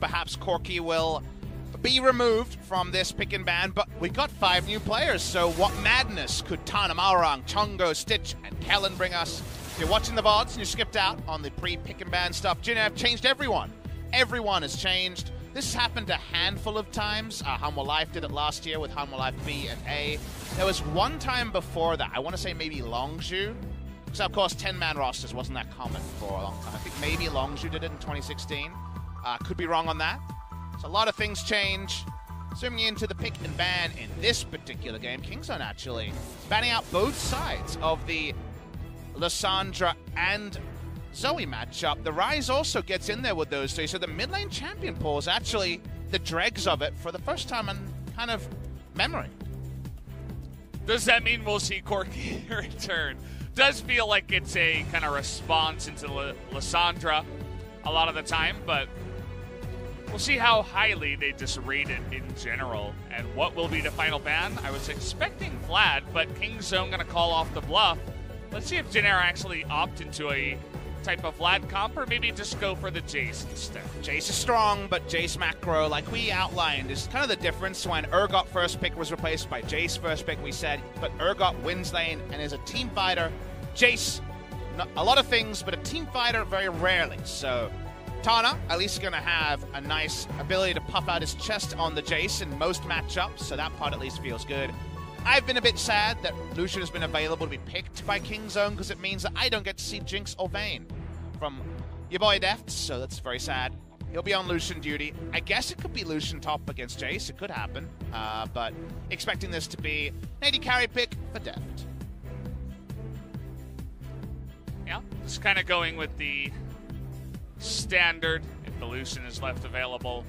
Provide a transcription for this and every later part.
perhaps Corki will be removed from this pick and ban, but we've got 5 new players, so what madness could Tana, Maorang, Chongo, Stitch, and Kellen bring us? If you're watching the VODs and you skipped out on the pre-pick and ban stuff, Jin have changed everyone. Everyone has changed. This has happened a handful of times. Hanwha Life did it last year with Hanwha Life B and A. There was one time before that, I want to say maybe Longzhu, because of course 10-man rosters wasn't that common for a long time. I think maybe Longzhu did it in 2016. Could be wrong on that. So a lot of things change. Zooming into the pick and ban in this particular game, Kingzone actually banning out both sides of the Lissandra and Zoe matchup. The Rise also gets in there with those 3, so the mid lane champion pool is actually the dregs of it for the first time in kind of memory. Does that mean we'll see Corki return? Does feel like it's a kind of response into Lissandra a lot of the time, but we'll see how highly they just rate it in general. And what will be the final ban? I was expecting Vlad, but Kingzone going to call off the bluff. Let's see if Jinair actually opt into a type of Vlad comp, or maybe just go for the Jace instead. Jace is strong, but Jace macro, like we outlined, is kind of the difference when Urgot first pick was replaced by Jace first pick, we said, but Urgot wins lane and is a team fighter. Jace, a lot of things, but a team fighter very rarely. So Tana, at least going to have a nice ability to puff out his chest on the Jace in most matchups, so that part at least feels good. I've been a bit sad that Lucian has been available to be picked by Kingzone, because it means that I don't get to see Jinx or Vayne from your boy Deft, so that's very sad. He'll be on Lucian duty. I guess it could be Lucian top against Jace. It could happen, but expecting this to be an AD carry pick for Deft. Yeah, just kind of going with the standard. If the Lucian is left available,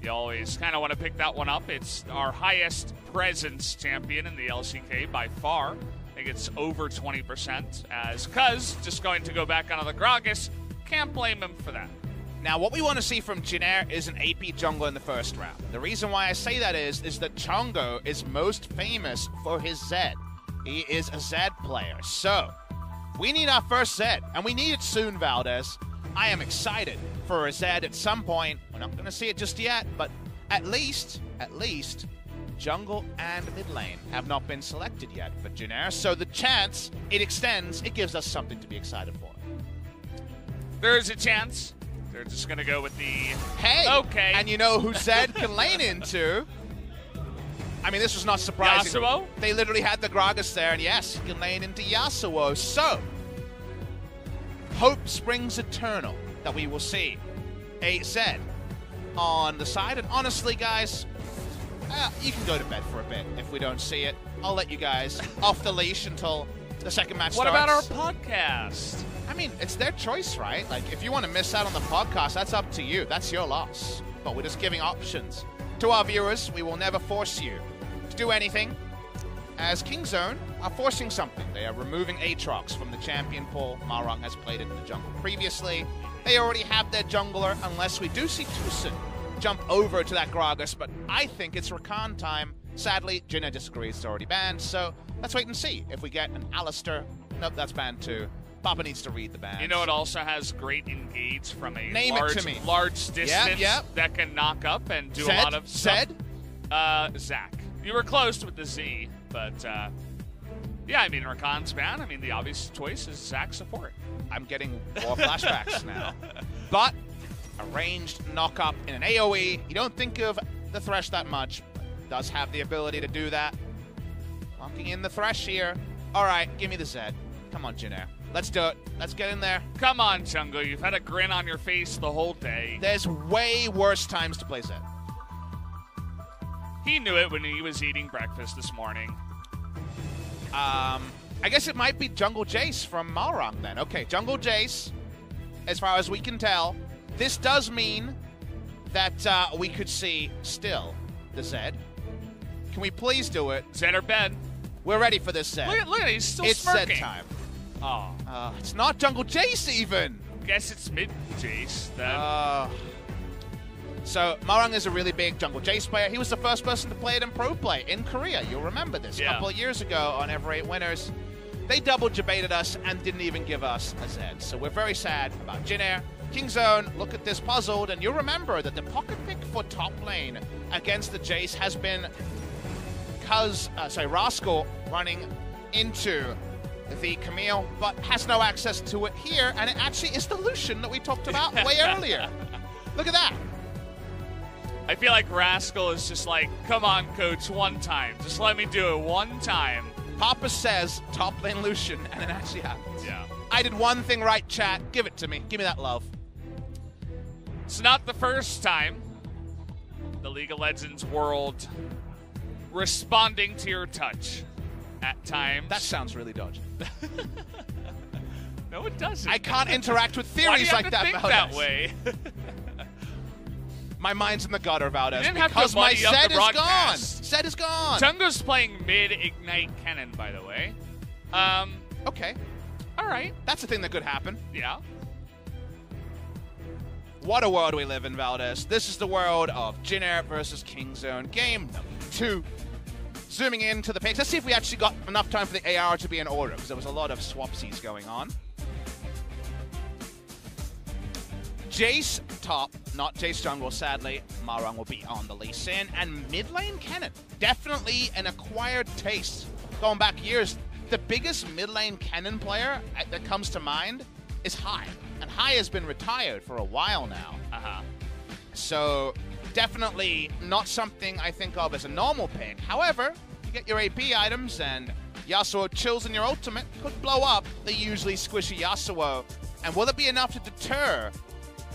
you always kind of want to pick that one up. It's our highest presence champion in the LCK by far. I think it's over 20%, as Cuz just going to go back onto the Gragas. Can't blame him for that. Now, what we want to see from Jinair is an AP jungle in the first round. The reason why I say that is that Chongo is most famous for his Zed. He is a Zed player. So, we need our first Zed, and we need it soon, Valdez. I am excited for a Zed at some point. We're not going to see it just yet, but at least, jungle and mid lane have not been selected yet for Jinair. So the chance it extends, it gives us something to be excited for. There's a chance. They're just going to go with the... Hey! Okay. And you know who Zed can lane into? I mean, this was not surprising. Yasuo? They literally had the Gragas there, and yes, he can lane into Yasuo. So, hope springs eternal that we will see a Zed on the side. And honestly, guys, you can go to bed for a bit if we don't see it. I'll let you guys off the leash until the second match starts. What about our podcast? I mean, it's their choice, right? Like, if you want to miss out on the podcast, that's up to you. That's your loss. But we're just giving options to our viewers. We will never force you to do anything, as Kingzone are forcing something. They are removing Aatrox from the champion pool. Maorang has played it in the jungle previously. They already have their jungler, unless we do see Tucson jump over to that Gragas, but I think it's Rakan time. Sadly, Jinna disagrees, it's already banned, so let's wait and see if we get an Alistair. Nope, that's banned too. Papa needs to read the ban. You know it also has great engage from a large distance that can knock up and do a lot of stuff. Zach. You were close with the Z, but yeah, I mean, Rakan's ban, I mean, the obvious choice is Zach support. I'm getting more flashbacks now. But a ranged knock-up in an AoE, you don't think of the Thresh that much, but does have the ability to do that. Locking in the Thresh here. All right, give me the Zed. Come on, Jinair. Let's do it. Let's get in there. Come on, Chungo. You've had a grin on your face the whole day. There's way worse times to play Zed. He knew it when he was eating breakfast this morning. I guess it might be Jungle Jace from Maorang then. Okay, Jungle Jace, as far as we can tell. This does mean that we could see still the Zed. Can we please do it? Zed or Ben? We're ready for this Zed. Look at it, he's still it's smirking. Zed time. Oh. It's not Jungle Jace even. Guess it's mid Jace then. So Maorang is a really big Jungle Jace player. He was the first person to play it in Pro Play in Korea. You'll remember this. A couple of years ago on Ever 8 Winners. They double debated us and didn't even give us a Zed. So we're very sad about Jinair. Kingzone, look at this puzzled, and you'll remember that the pocket pick for top lane against the Jace has been Rascal running into the Camille, but has no access to it here, and it actually is the Lucian that we talked about way earlier. Look at that. I feel like Rascal is just like, come on, coach, one time. Just let me do it one time. Papa says top lane Lucian, and it actually happens. Yeah. I did one thing right, chat. Give it to me. Give me that love. It's not the first time the League of Legends world responding to your touch at times. That sounds really dodgy. No, it doesn't. I can't interact with theories like that, Valdez. That way. My mind's in the gutter, Valdez, because my Zed is gone. Zed is gone. Chungo's playing mid-Ignite Cannon, by the way. Okay. All right. That's a thing that could happen. Yeah. What a world we live in, Valdez. This is the world of Jin versus Kingzone. Game number 2. Zooming into the picks. Let's see if we actually got enough time for the AR to be in order, because there was a lot of swapsies going on. Jace top, not Jace jungle, sadly. Marang will be on the Lee Sin. And mid lane Kennen. Definitely an acquired taste. Going back years, the biggest mid lane Kennen player that comes to mind is Hai. And Hai has been retired for a while now. So definitely not something I think of as a normal pick. However, you get your AP items and Yasuo chills in your ultimate, could blow up the usually squishy Yasuo. And will it be enough to deter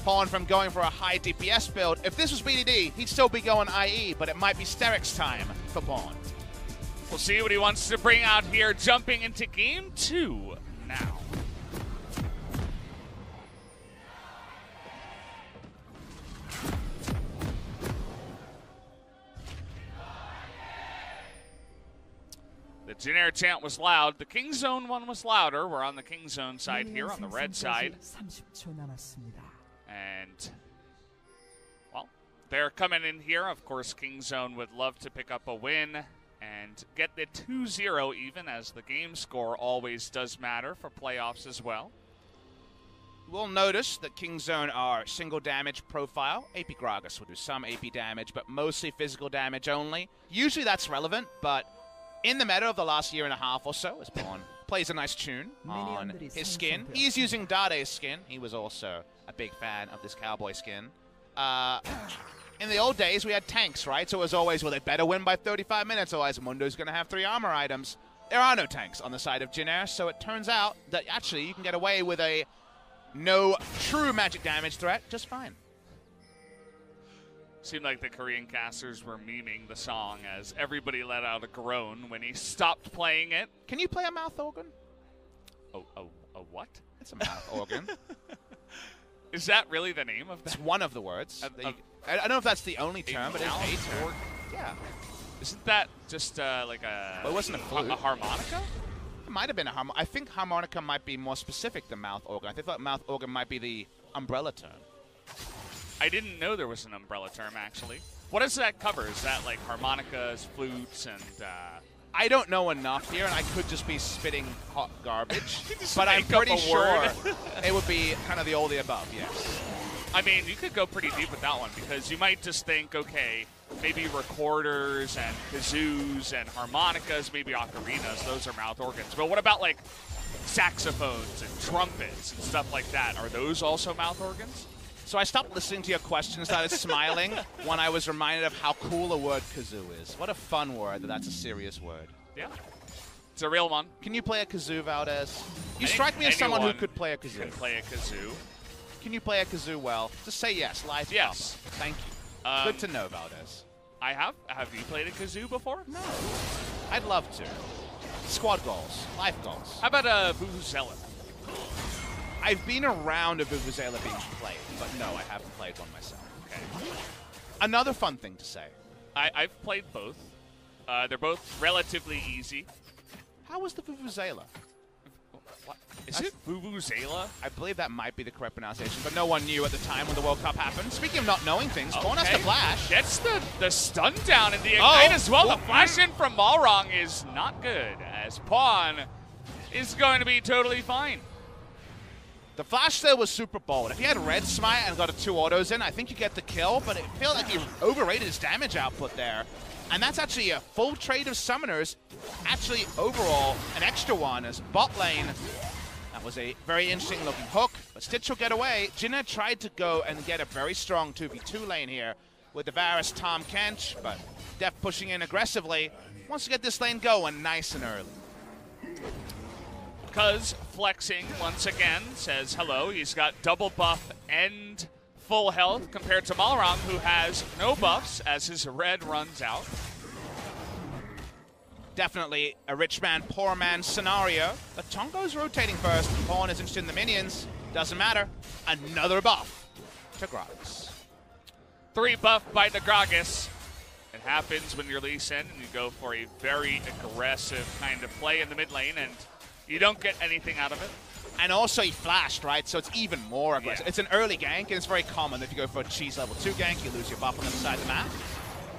Pawn from going for a high DPS build? If this was BDD, he'd still be going IE, but it might be Sterix time for Pawn. We'll see what he wants to bring out here, jumping into game 2 now. The Jin chant was loud. The Kingzone one was louder. We're on the Kingzone side here, on the red side. And, well, they're coming in here. Of course, Kingzone would love to pick up a win and get the 2-0 even, as the game score always does matter for playoffs as well. We'll notice that Kingzone are single damage profile. AP Gragas will do some AP damage, but mostly physical damage only. Usually that's relevant, but in the meta of the last year and a half or so, as Pawn plays a nice tune on his skin. He's using Dade's skin. He was also a big fan of this cowboy skin. In the old days, we had tanks, right? So it was always, well, they better win by 35 minutes, otherwise Mundo's going to have 3 armor items. There are no tanks on the side of Jin, so it turns out that actually you can get away with a no true magic damage threat just fine. Seemed like the Korean casters were memeing the song as everybody let out a groan when he stopped playing it. Can you play a mouth organ? A what? It's a mouth organ. Is that really the name of that? It's one of the words. I don't know if that's the only term, but it's a term. Yeah. Isn't that just like a... Well, it wasn't a flute. A harmonica? It might have been a harmonica. I think harmonica might be more specific than mouth organ. I thought mouth organ might be the umbrella term. I didn't know there was an umbrella term, actually. What does that cover? Is that like harmonicas, flutes, and... I don't know enough here, and I could just be spitting hot garbage. But I'm pretty sure it would be kind of the all the above, yes. I mean, you could go pretty deep with that one, because you might just think, okay, maybe recorders and kazoos and harmonicas, maybe ocarinas, those are mouth organs. But what about, like, saxophones and trumpets and stuff like that? Are those also mouth organs? So I stopped listening to your questions, started smiling when I was reminded of how cool a word kazoo is. What a fun word that's a serious word. Yeah. It's a real one. Can you play a kazoo, Valdez? You strike me as someone who could play a kazoo. Can play a kazoo. Can you play a kazoo well? Just say yes. Live. Yes. Papa. Thank you. Good to know, Valdez. I have. Have you played a kazoo before? No. I'd love to. Squad goals. Life goals. How about a vuvuzela? I've been around a vuvuzela being played, but no, I haven't played one myself. Okay. Another fun thing to say. I've played both. They're both relatively easy. How was the vuvuzela? What? Is it vuvuzela? I believe that might be the correct pronunciation, but no one knew at the time when the World Cup happened. Speaking of not knowing things, Pawn has to flash. Gets the stun down in the Ignite as well. The flash in from Malrong is not good, as Pawn is going to be totally fine. The flash there was super bold. If he had red smite and got a 2 autos in, I think you get the kill, but it felt like he overrated his damage output there. And that's actually a full trade of summoners. Actually, overall, an extra one as bot lane. That was a very interesting looking hook, but Stitch will get away. Jinner tried to go and get a very strong 2v2 lane here with the Varus Tom Kench, but Def pushing in aggressively. Wants to get this lane going nice and early. Cuz flexing once again, says hello. He's got double buff and full health compared to Malrang, who has no buffs as his red runs out. Definitely a rich man, poor man scenario. But Tongo's rotating first. Pawn is interested in the minions. Doesn't matter. Another buff to Gragas. 3 buff by the Gragas. It happens when you're Lee Sin and you go for a very aggressive kind of play in the mid lane and you don't get anything out of it. And also he flashed, right? So it's even more aggressive. Yeah. It's an early gank, and it's very common if you go for a cheese level 2 gank, you lose your buff on the other side of the map.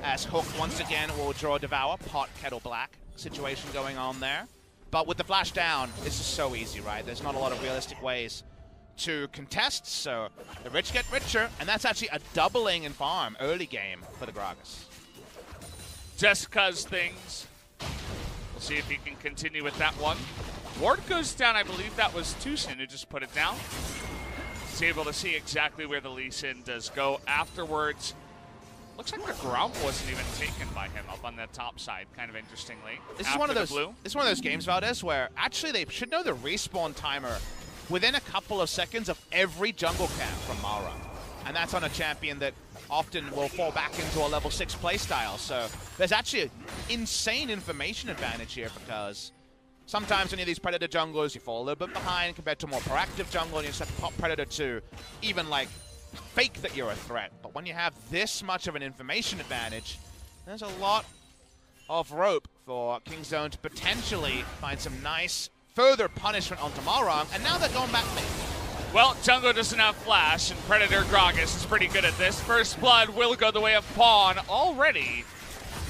As Hook once again will draw Devour, pot, kettle black situation going on there. But with the flash down, it's just so easy, right? There's not a lot of realistic ways to contest, so the rich get richer, and that's actually a doubling in farm early game for the Gragas. Just cuz things. We'll see if he can continue with that one. Ward goes down, I believe that was Too Soon who just put it down. He's able to see exactly where the Lee Sin does go afterwards. Looks like the Gromp wasn't even taken by him up on the top side, kind of interestingly. This is one of those games, Valdez, where actually they should know the respawn timer within a couple of seconds of every jungle camp from Malrang. And that's on a champion that often will fall back into a level 6 playstyle. So there's actually an insane information advantage here because sometimes when you're these Predator junglers, you fall a little bit behind compared to a more proactive jungle, and you just have to pop Predator to even like fake that you're a threat. But when you have this much of an information advantage, there's a lot of rope for Kingzone to potentially find some nice further punishment onto Malrang, and now they're going back mid. Well, jungle doesn't have flash, and Predator Gragas is pretty good at this. First blood will go the way of Pawn already.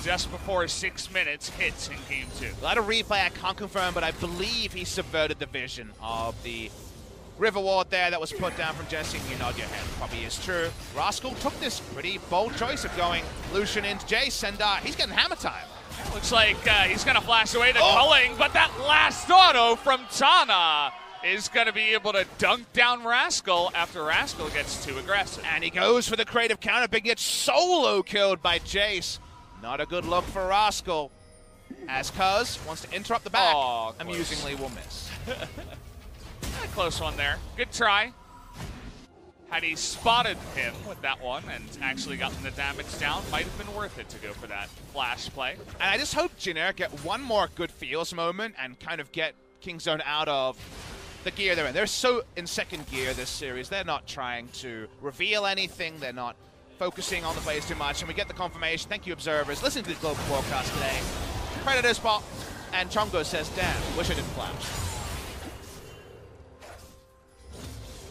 Just before 6 minutes hits in game 2. A lot of replay I can't confirm, but I believe he subverted the vision of the River Ward there that was put down from Jesse. You nod your head, probably is true. Rascal took this pretty bold choice of going Lucian into Jace, and he's getting hammer time. Looks like he's going to flash away the culling, but that last auto from Tana is going to be able to dunk down Rascal after Rascal gets too aggressive. And he goes for the creative counter, but gets solo killed by Jace. Not a good look for Rascal, as Cuz wants to interrupt the back. Amusingly will miss. A close one there. Good try. Had he spotted him with that one and actually gotten the damage down, might have been worth it to go for that flash play. And I just hope Jinner get one more good feels moment and kind of get Kingzone out of the gear they're in. They're so in second gear this series. They're not trying to reveal anything. They're not focusing on the plays too much, and we get the confirmation. Thank you, observers. Listening to the global broadcast today. Predator spot, and Chongo says, damn, wish I didn't flash.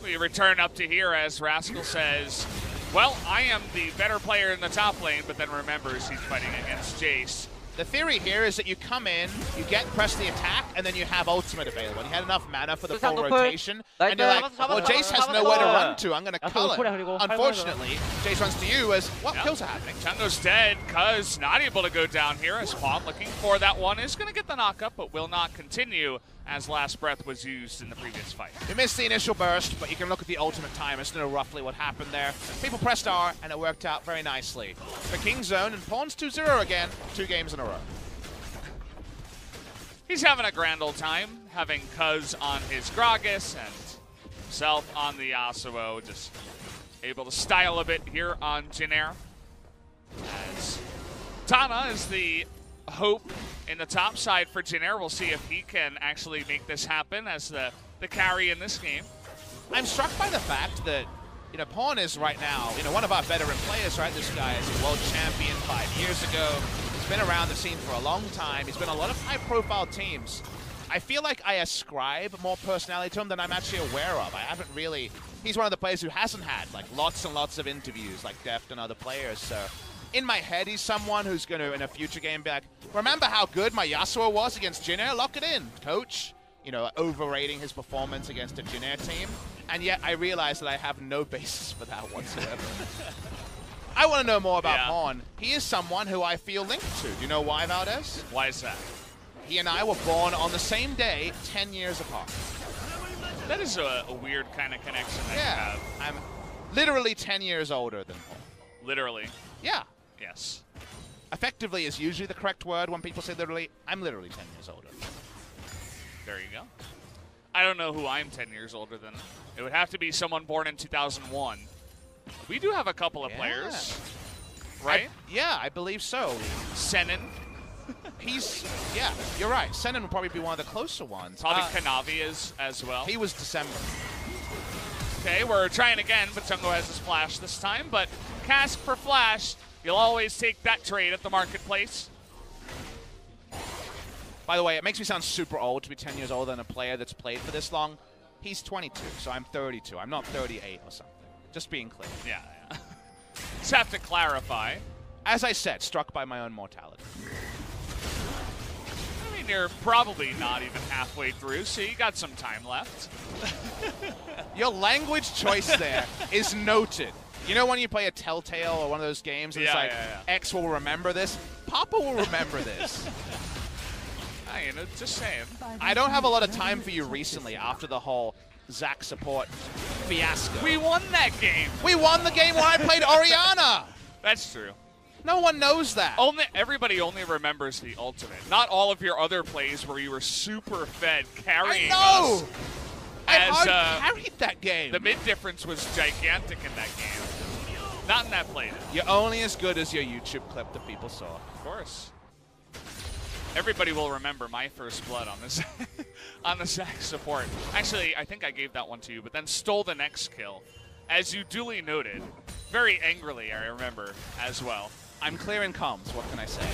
We return up to here as Rascal says, well, I am the better player in the top lane, but then remembers he's fighting against Jace. The theory here is that you come in, you press the attack, and then you have ultimate available. You had enough mana for the full rotation, and you're like, well, Jace has nowhere to run to. I'm going to cull it. Unfortunately, Jace runs to you as, what kills are happening? Chungo's dead, Cuz not able to go down here as Pawn looking for that one. Is going to get the knockup, but will not continue as Last Breath was used in the previous fight. You missed the initial burst, but you can look at the ultimate timers to know roughly what happened there. People pressed R, and it worked out very nicely. For Kingzone, and Pawn's 2-0 again, 2 games in a row. He's having a grand old time, having Cuz on his Gragas and himself on the Yasuo, just able to style a bit here on Jinner. As Tana is the hope in the top side for Jinner. We'll see if he can actually make this happen as the carry in this game. I'm struck by the fact that, you know, Pawn is right now, one of our veteran players, right? This guy is a world champion 5 years ago. He's been around the scene for a long time. He's been on a lot of high-profile teams. I feel like I ascribe more personality to him than I'm actually aware of. I haven't really... He's one of the players who hasn't had, like, lots and lots of interviews, like Deft and other players, so... In my head, he's someone who's going to, in a future game, be like, remember how good my Yasuo was against Jinner? Lock it in, coach. Overrating his performance against a Jinner team. And yet I realize that I have no basis for that whatsoever. I want to know more about Pawn. He is someone who I feel linked to. Do you know why, Valdez? Why is that? He and I were born on the same day, 10 years apart. That is a weird kind of connection that you have. I'm literally 10 years older than Pawn. Literally? Yeah. Yes. Effectively is usually the correct word when people say literally. I'm literally 10 years older. There you go. I don't know who I'm 10 years older than. It would have to be someone born in 2001. We do have a couple of players, right? I believe so. Senin. Yeah, you're right. Senin would probably be one of the closer ones. Probably Kanavi is as well. He was December. Okay, we're trying again, but Tungo has his flash this time. But Cask for flash, you'll always take that trade at the marketplace. By the way, it makes me sound super old to be 10 years older than a player that's played for this long. He's 22, so I'm 32. I'm not 38 or something. Just being clear. Yeah. Just have to clarify. As I said, struck by my own mortality. I mean, you're probably not even halfway through, so you got some time left. Your language choice there is noted. You know when you play a Telltale or one of those games, and it's like, X will remember this? Papa will remember this. You know, just saying. I don't have a lot of time for you recently after the whole Zach support fiasco. We won that game. We won the game when I played Orianna. That's true. No one knows that. Everybody only remembers the ultimate. Not all of your other plays where you were super fed carrying us. I hard carried that game. The mid difference was gigantic in that game. Not in that play. You're only as good as your YouTube clip that people saw. Of course. Everybody will remember my first blood on this on the Zach support. Actually, I think I gave that one to you, but then stole the next kill. As you duly noted, very angrily, I remember, as well. I'm clear in comms, what can I say?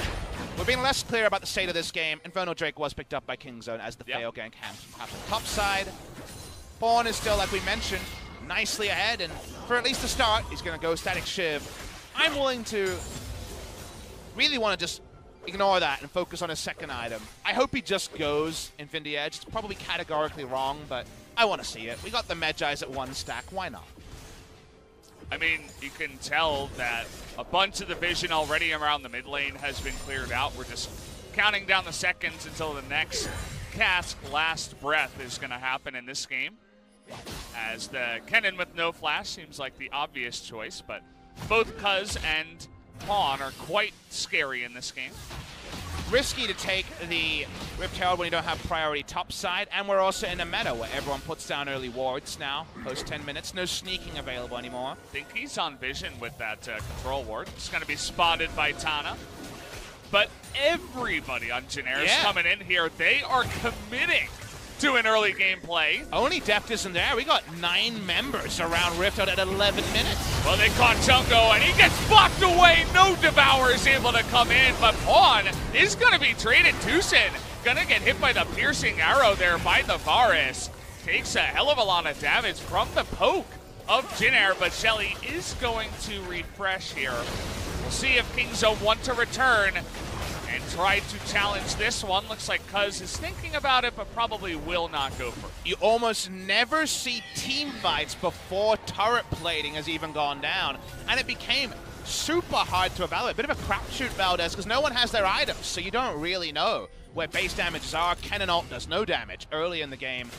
We're being less clear about the state of this game. Inferno Drake was picked up by Kingzone as the fail gank happened top side. Pawn is still, like we mentioned, nicely ahead, and for at least the start, he's going to go Static Shiv. I'm willing to really want to just ignore that and focus on his second item. I hope he just goes Infinity Edge. It's probably categorically wrong, but I want to see it. We got the Medjais at 1 stack. Why not? I mean, you can tell that a bunch of the vision already around the mid lane has been cleared out. We're just counting down the seconds until the next Cask last breath is going to happen in this game. As the Kennen with no flash seems like the obvious choice, but both Cuz and Pawn are quite scary in this game. Risky to take the Ripped Herald when you don't have priority top side, and we're also in a meta where everyone puts down early wards now, post 10 minutes. No sneaking available anymore. I think he's on vision with that control ward. It's going to be spotted by Tana. But everybody on Janair's coming in here. They are committing to an early game play. Only Deft isn't there. We got 9 members around Rift out at 11 minutes. Well, they caught Chungo, and he gets blocked away. No Devourer is able to come in, but Pawn is going to be traded. Tucson going to get hit by the piercing arrow there by the Varus. Takes a hell of a lot of damage from the poke of Jinair, but Shelly is going to refresh here. We'll see if Kingzone want to return and try to challenge this one. Looks like Cuz is thinking about it, but probably will not go for it. You almost never see team fights before turret plating has even gone down, and it became super hard to evaluate. Bit of a crapshoot, Valdez, because no one has their items, so you don't really know where base damages are. Kennen ult does no damage early in the game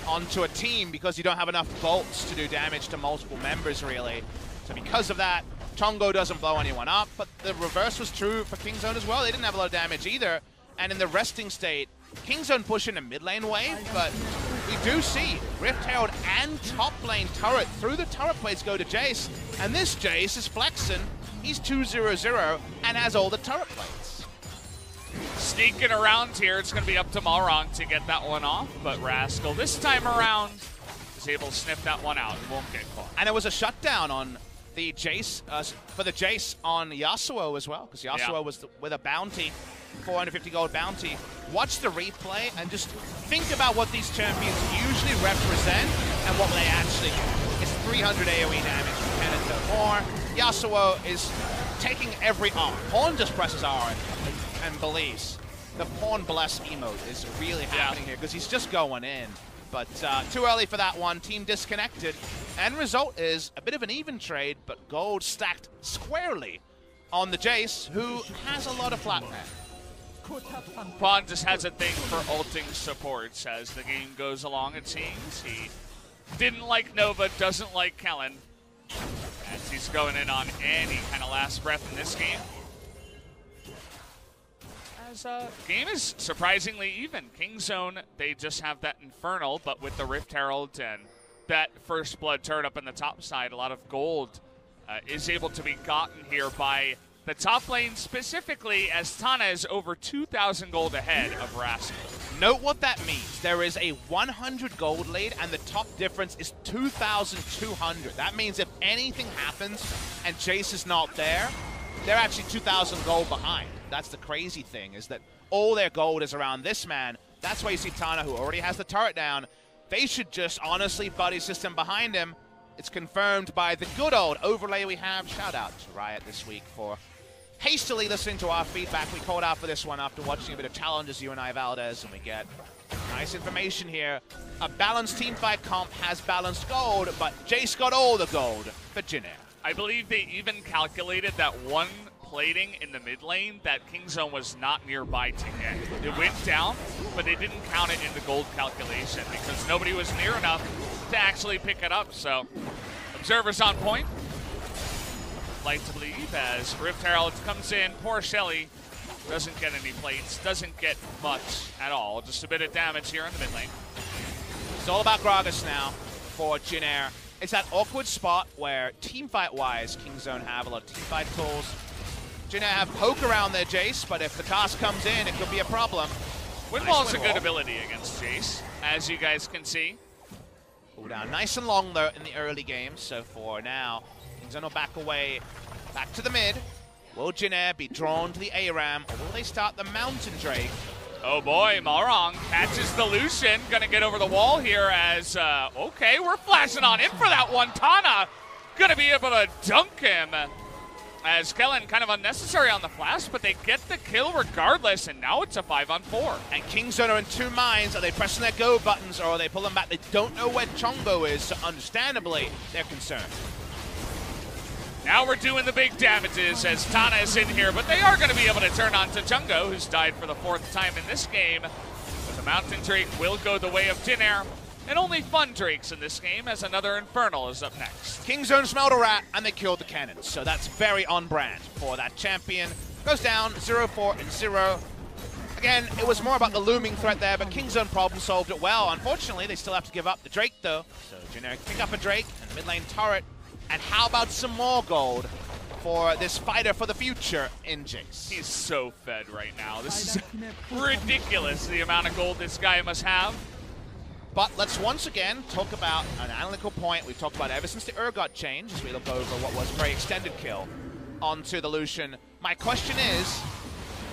onto a team because you don't have enough bolts to do damage to multiple members, really. So because of that, Chongo doesn't blow anyone up, but the reverse was true for Kingzone as well. They didn't have a lot of damage either. And in the resting state, Kingzone pushing a mid lane wave, but we do see Rift Herald and top lane turret through the turret plates go to Jace, and this Jace is flexing. He's 2-0-0 and has all the turret plates. Sneaking around here, it's going to be up to Malrong to get that one off, but Rascal this time around is able to sniff that one out and won't get caught. And it was a shutdown on the Jace, for the Jace on Yasuo as well, because Yasuo was with a bounty, 450 gold bounty. Watch the replay and just think about what these champions usually represent and what they actually get. It's 300 AoE damage from Kennen to more. Yasuo is taking every R. Pawn just presses R and believes. The Pawn Bless emote is really happening here because he's just going in. but too early for that one. Team disconnected. End result is a bit of an even trade, but gold stacked squarely on the Jace, who has a lot of flat man. Pond just has a thing for ulting supports as the game goes along, it seems. He didn't like Nova, doesn't like Kellen, as he's going in on any kind of last breath in this game. As game is surprisingly even. Kingzone, they just have that Infernal, but with the Rift Herald and that First Blood turret up in the top side, a lot of gold is able to be gotten here by the top lane specifically, as Tana is over 2,000 gold ahead of Rascal. Note what that means. There is a 100 gold lead, and the top difference is 2,200. That means if anything happens and Jace is not there, they're actually 2,000 gold behind. That's the crazy thing, is that all their gold is around this man. That's why you see Tana, who already has the turret down. They should just honestly buddy system behind him. It's confirmed by the good old overlay we have. Shout out to Riot this week for hastily listening to our feedback. We called out for this one after watching a bit of challenges, you and I, Valdez, and we get nice information here. A balanced teamfight comp has balanced gold, but Jace got all the gold for Jin Air. I believe they even calculated that one plating in the mid lane that Kingzone was not nearby to get. It went down, but they didn't count it in the gold calculation because nobody was near enough to actually pick it up. So, observers on point. Like to believe as Rift Herald comes in, poor Shelly doesn't get any plates, doesn't get much at all. Just a bit of damage here in the mid lane. It's all about Gragas now for Jin Air. It's that awkward spot where teamfight-wise, Kingzone have a lot of teamfight tools. Jin Air have poke around their Jace, but if the cast comes in, it could be a problem. Windwall's a good ability against Jace, as you guys can see. Pull down nice and long, though, in the early game. So for now, Kingzone will back away, back to the mid. Will Jin Air be drawn to the ARAM, or will they start the Mountain Drake? Oh boy, Malrong catches the Lucian. Gonna get over the wall here as, okay, we're flashing on in for that one. Tana gonna be able to dunk him. As Kellen kind of unnecessary on the flash, but they get the kill regardless, and now it's a 5-on-4. And Kingzone are in two minds. Are they pressing their go buttons, or are they pulling back? They don't know where Chongo is, so understandably, they're concerned. Now we're doing the big damages as Tana is in here, but they are going to be able to turn on to Chongo, who's died for the 4th time in this game. But the Mountain Drake will go the way of Jin Air. And only fun Drakes in this game, as another Infernal is up next. Kingzone smelled a rat, and they killed the cannons. So that's very on brand for that champion. Goes down 0-4-0. Again, it was more about the looming threat there, but Kingzone problem solved it well. Unfortunately, they still have to give up the Drake, though. So Jin Air pick up a Drake and mid lane turret. And how about some more gold for this fighter for the future in Jace? He's so fed right now. This is ridiculous, the amount of gold this guy must have. But let's once again talk about an analytical point we've talked about ever since the Urgot change, as we look over what was a very extended kill onto the Lucian. My question is,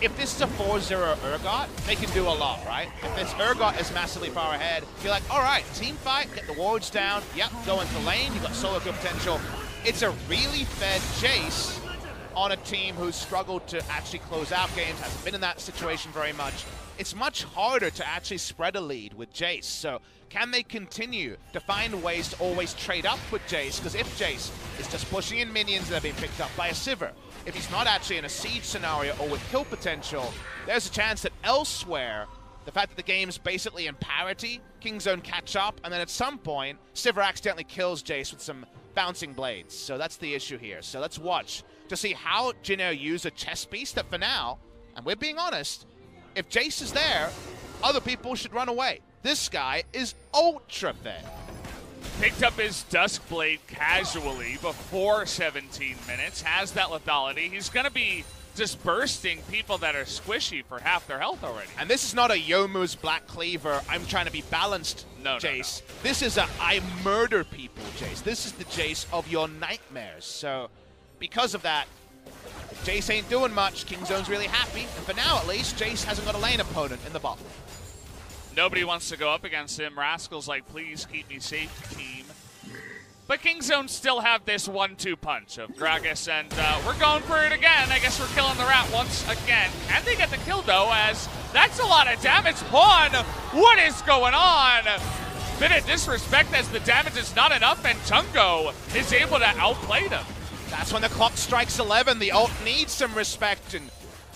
if this is a 4-0 Urgot, they can do a lot, right? If this Urgot is massively far ahead, you're like, all right, team fight, get the wards down, yep, go into lane, you've got solo kill potential. It's a really fed Jace on a team who's struggled to actually close out games, hasn't been in that situation very much. It's much harder to actually spread a lead with Jace. So can they continue to find ways to always trade up with Jace? Because if Jace is just pushing in minions that are being picked up by a Sivir, if he's not actually in a siege scenario or with kill potential, there's a chance that elsewhere, the fact that the game's basically in parity, Kingzone catch up, and then at some point, Sivir accidentally kills Jace with some bouncing blades. So that's the issue here. So let's watch to see how Jin Air use a chess piece that for now, and we're being honest, if Jace is there, other people should run away. This guy is ultra fed. Picked up his Duskblade casually before 17 minutes, has that lethality. He's going to be just bursting people that are squishy for half their health already. And this is not a Youmuu's Black Cleaver, I'm trying to be balanced, Jace. No. This is a I murder people, Jace. This is the Jace of your nightmares. So because of that, if Jace ain't doing much, Kingzone's really happy. And for now, at least, Jace hasn't got a lane opponent in the bottom. Nobody wants to go up against him. Rascal's like, please keep me safe, team. But Kingzone still have this 1-2 punch of Gragas, and we're going for it again. I guess we're killing the rat once again. Can they get the kill, though, as that's a lot of damage. Pawn, what is going on? bit of disrespect as the damage is not enough, and Chungo is able to outplay them. That's when the clock strikes 11. The ult needs some respect, and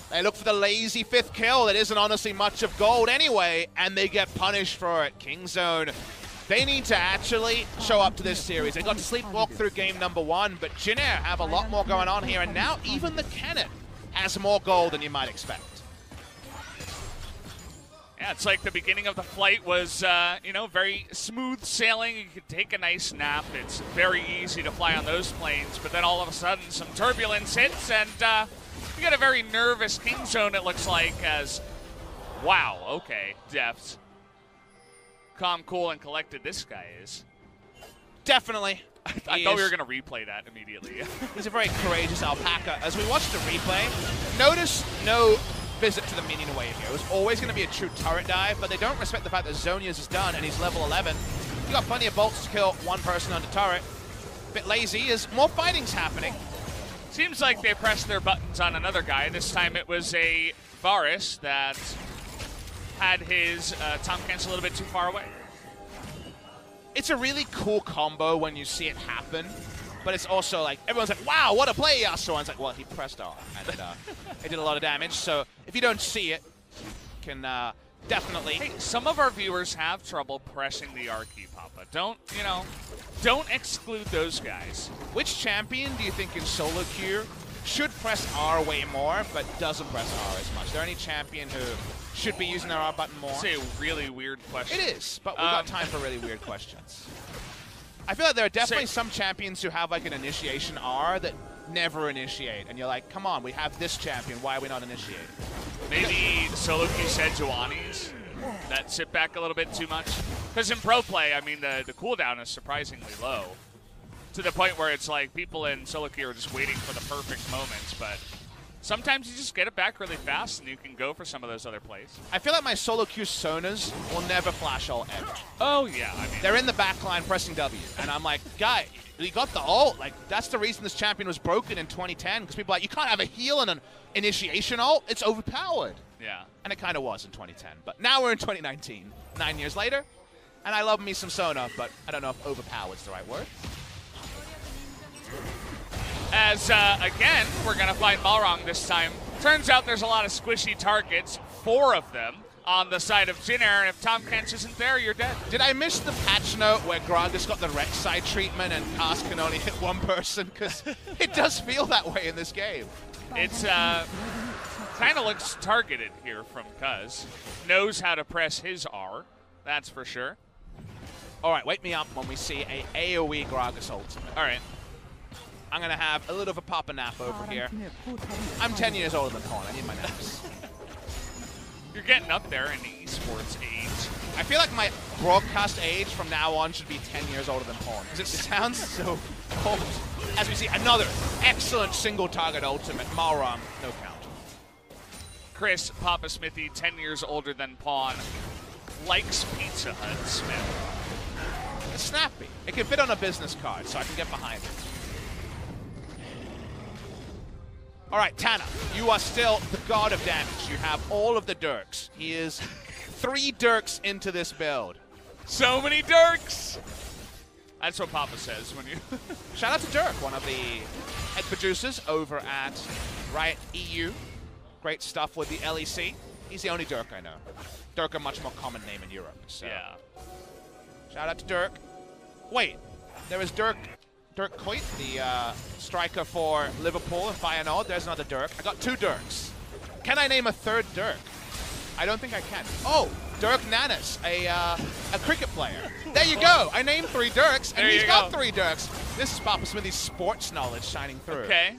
they look for the lazy 5th kill. That isn't honestly much of gold anyway, and they get punished for it. Kingzone, they need to actually show up to this series. They got to sleepwalk through game number 1, but Jin Air have a lot more going on here, and now even the Kennet has more gold than you might expect. Yeah, it's like the beginning of the flight was, you know, very smooth sailing. You could take a nice nap. It's very easy to fly on those planes, but then all of a sudden some turbulence hits, and you got a very nervous Kingzone, it looks like, as, wow, okay, depth. Calm, cool, and collected this guy is. Definitely. I thought we were going to replay that immediately. He's a very courageous alpaca. As we watch the replay, notice no visit to the minion wave here. It was always going to be a true turret dive, but they don't respect the fact that Zonia's is done and he's level 11. You got plenty of bolts to kill one person on the turret. Bit lazy as more fighting's happening. Seems like they pressed their buttons on another guy. This time it was a Varus that had his Tom Kent's a little bit too far away. It's a really cool combo when you see it happen, but it's also like, everyone's like, wow, what a play, Yasuo. And it's like, well, he pressed R, and it did a lot of damage. So if you don't see it, you can definitely... Hey, some of our viewers have trouble pressing the R key, Papa. Don't, you know, don't exclude those guys. Which champion do you think in solo queue should press R way more, but doesn't press R as much? Is there any champion who should be using their R button more? That's a really weird question. It is, but we've got time for really weird questions. I feel like there are definitely some champions who have like an initiation R that never initiate, and you're like, come on, we have this champion, why are we not initiating? Maybe solo queue Sejuani's that sit back a little bit too much. Because in pro play, I mean, the cooldown is surprisingly low, to the point where it's like people in solo queue are just waiting for the perfect moments, but sometimes you just get it back really fast and you can go for some of those other plays. I feel like my solo queue Sonas will never flash ult ever. Oh, yeah. I mean, they're in the back line pressing W, and I'm like, guy, you got the ult. Like, that's the reason this champion was broken in 2010, because people are like, you can't have a heal and an initiation ult. It's overpowered. Yeah. And it kind of was in 2010. But now we're in 2019, 9 years later, and I love me some Sona, but I don't know if overpowered's the right word. As, again, we're going to find Malrong this time. Turns out there's a lot of squishy targets, 4 of them, on the side of Jin Air, and if Tom Kent isn't there, you're dead. Did I miss the patch note where Gragas got the Rex side treatment and Cast can only hit one person? Because it does feel that way in this game. It's, kind of looks targeted here from Cuz. Knows how to press his R, that's for sure. All right, wake me up when we see a AoE Gragas ultimate. All right. I'm going to have a little of a papa nap over here. I'm 10 years older than Paul. I need my naps. You're getting up there in the esports age. I feel like my broadcast age from now on should be 10 years older than Paul, because it sounds so old. As we see another excellent single target ultimate. Malrong, no count. Chris, Papa Smithy, 10 years older than Pawn, likes Pizza Hut Smith. It's snappy. It can fit on a business card, so I can get behind it. All right, Tana, you are still the god of damage. You have all of the Dirks. He is 3 Dirks into this build. So many Dirks! That's what Papa says when you... Shout out to Dirk, one of the head producers over at Riot EU. Great stuff with the LEC. He's the only Dirk I know. Dirk, a much more common name in Europe. So. Yeah. Shout out to Dirk. Wait, there is Dirk Kuyt, the striker for Liverpool and Feyenoord. There's another Dirk. I got 2 Dirks. Can I name a 3rd Dirk? I don't think I can. Oh, Dirk Nanas, a cricket player. There you go. I named 3 Dirks, and he's got 3 Dirks. This is Papa Smithy's sports knowledge shining through. Okay.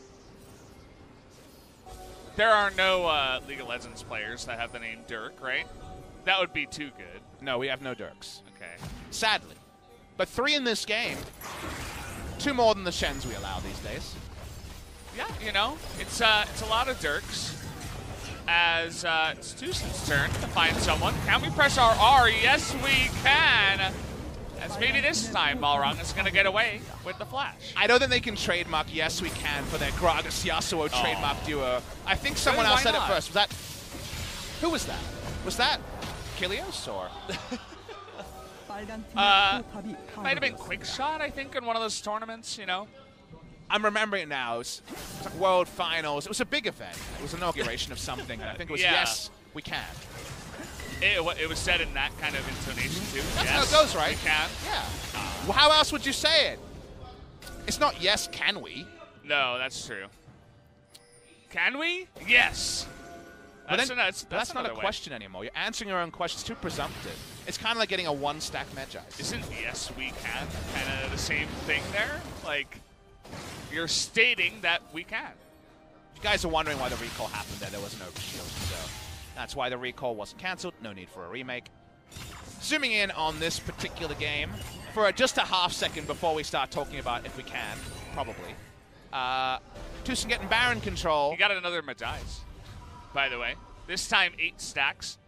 There are no League of Legends players that have the name Dirk, right? That would be too good. No, we have no Dirks. Okay. Sadly. But 3 in this game. 2 more than the Shens we allow these days. Yeah, you know, it's a lot of Dirks. As it's Tusen's turn to find someone. Can we press our R? Yes, we can. As maybe this time Malrong is going to get away with the flash. I don't think they can trademark yes we can for their Gragas Yasuo trademark duo. I think someone else said it first. Was that... Who was that? Was that Kilios or... Might have been Quick Shot, I think, in one of those tournaments, you know? I'm remembering it now. It was like World Finals. It was a big event. It was an inauguration of something. And I think it was Yes, We Can. It was said in that kind of intonation, too. That's yes, how it goes, right? We can. Yeah. Well, how else would you say it? It's not yes, can we? No, that's true. Can we? Yes. That's not a question anymore. You're answering your own question. It's too presumptive. It's kind of like getting a one-stack Magi. Isn't yes, we can kind of the same thing there? Like, you're stating that we can. If you guys are wondering why the recall happened there was an overshield. So that's why the recall wasn't cancelled. No need for a remake. Zooming in on this particular game for just a half second before we start talking about if we can, probably. Tucson getting Baron control. He got another Magi's, by the way. This time 8 stacks.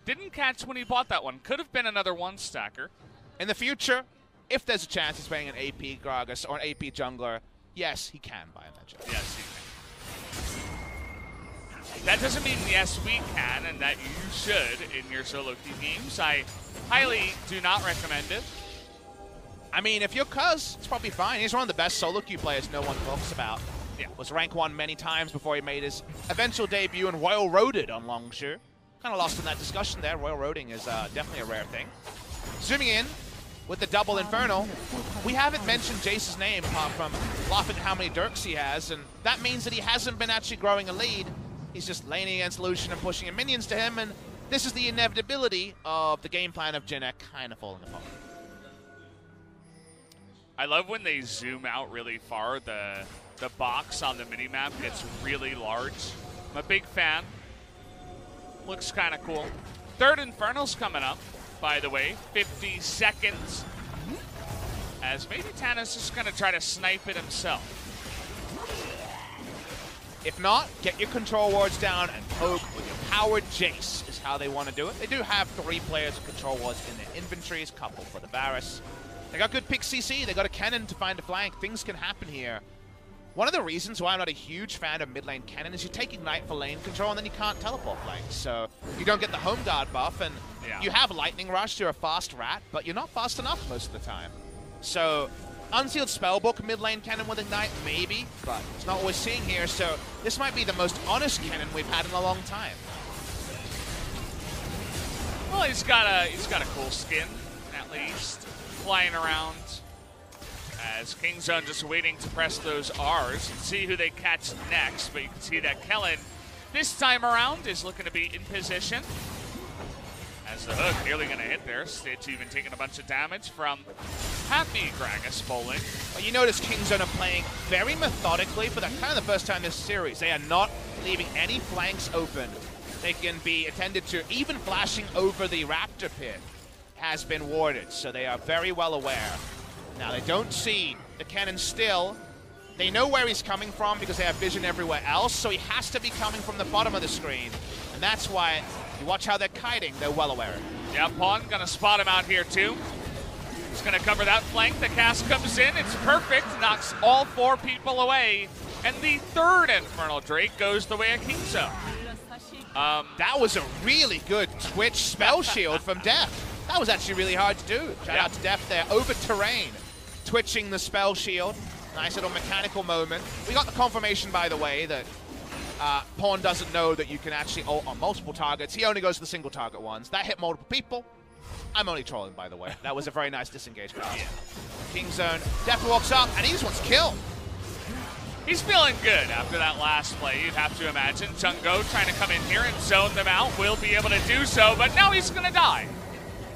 Didn't catch when he bought that one. Could have been another 1-stacker. In the future, if there's a chance he's playing an AP Gragas or an AP jungler, yes, he can buy a Magi. Yes, he can. That doesn't mean yes, we can, and that you should in your solo queue games. I highly do not recommend it. I mean, if you're Cuz, it's probably fine. He's one of the best solo queue players no one talks about. Yeah. Was rank 1 many times before he made his eventual debut and Royal Roaded on Longshu. Kind of lost in that discussion there. Royal Roading is definitely a rare thing. Zooming in with the double Infernal. We haven't mentioned Jace's name apart from laughing at how many Dirks he has, and that means that he hasn't been actually growing a lead. He's just laning against Lucian and pushing in minions to him, and this is the inevitability of the game plan of Jinek kind of falling apart. I love when they zoom out really far. The box on the minimap gets really large. I'm a big fan. Looks kind of cool. Third Infernal's coming up, by the way. 50 seconds. As maybe Tana's just going to try to snipe it himself. If not, get your control wards down and poke with your powered Jace is how they want to do it. They do have 3 players with control wards in their inventories, couple for the Varus. They got good pick CC, they got a cannon to find a flank. Things can happen here. One of the reasons why I'm not a huge fan of mid lane cannon is you take Ignite for lane control and then you can't teleport flanks. So you don't get the home guard buff, and you have Lightning Rush, you're a fast rat, but you're not fast enough most of the time. So Unsealed Spellbook mid lane cannon with Ignite, maybe, but it's not what we're seeing here. So this might be the most honest cannon we've had in a long time. Well, he's got a cool skin, at least. Flying around as Kingzone just waiting to press those R's and see who they catch next. But you can see that Kellen this time around is looking to be in position. As the hook nearly going to hit there. Stitch even taking a bunch of damage from Happy Gragas bowling. Well, you notice Kingzone are playing very methodically for that kind of the first time this series. They are not leaving any flanks open. They can be attended to. Even flashing over the Raptor pit has been warded, so they are very well aware. Now, they don't see the cannon still. They know where he's coming from because they have vision everywhere else, so he has to be coming from the bottom of the screen. And that's why, you watch how they're kiting, they're well aware of it. Yeah, Pawn gonna spot him out here too. He's gonna cover that flank. The cast comes in, it's perfect, knocks all 4 people away. And the third Infernal Drake goes the way of Kingzone. That was a really good Twitch spell shield from Def. That was actually really hard to do. Shout out to Def there. Over terrain, twitching the spell shield. Nice little mechanical moment. We got the confirmation, by the way, that Pawn doesn't know that you can actually ult on multiple targets. He only goes for the single target ones. That hit multiple people. I'm only trolling, by the way. That was a very nice disengage pass. Kingzone, Def walks up, and he just wants to kill. He's feeling good after that last play, you'd have to imagine. Chungo trying to come in here and zone them out. Will be able to do so, but now he's going to die.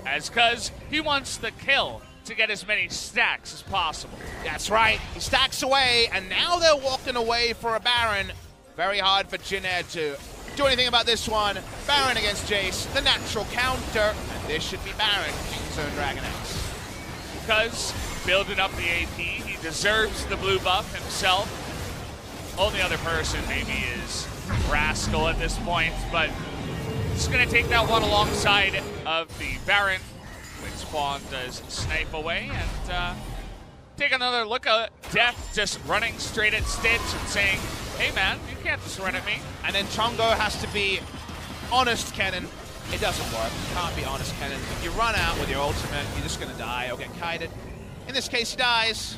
As Cuz, he wants the kill to get as many stacks as possible. That's right. He stacks away, and now they're walking away for a Baron. Very hard for Jined to do anything about this one. Baron against Jace, the natural counter, and this should be Baron, Kingzone DragonX. Cuz building up the AP, he deserves the blue buff himself. Only other person maybe is Rascal at this point, but just going to take that one alongside of the Baron, which Pawn does snipe away, and take another look at Def just running straight at Stitch and saying, hey man, you can't just run at me. And then Chongo has to be honest, Kennen. It doesn't work. You can't be honest, Kennen. If you run out with your ultimate, you're just going to die or get kited. In this case, he dies.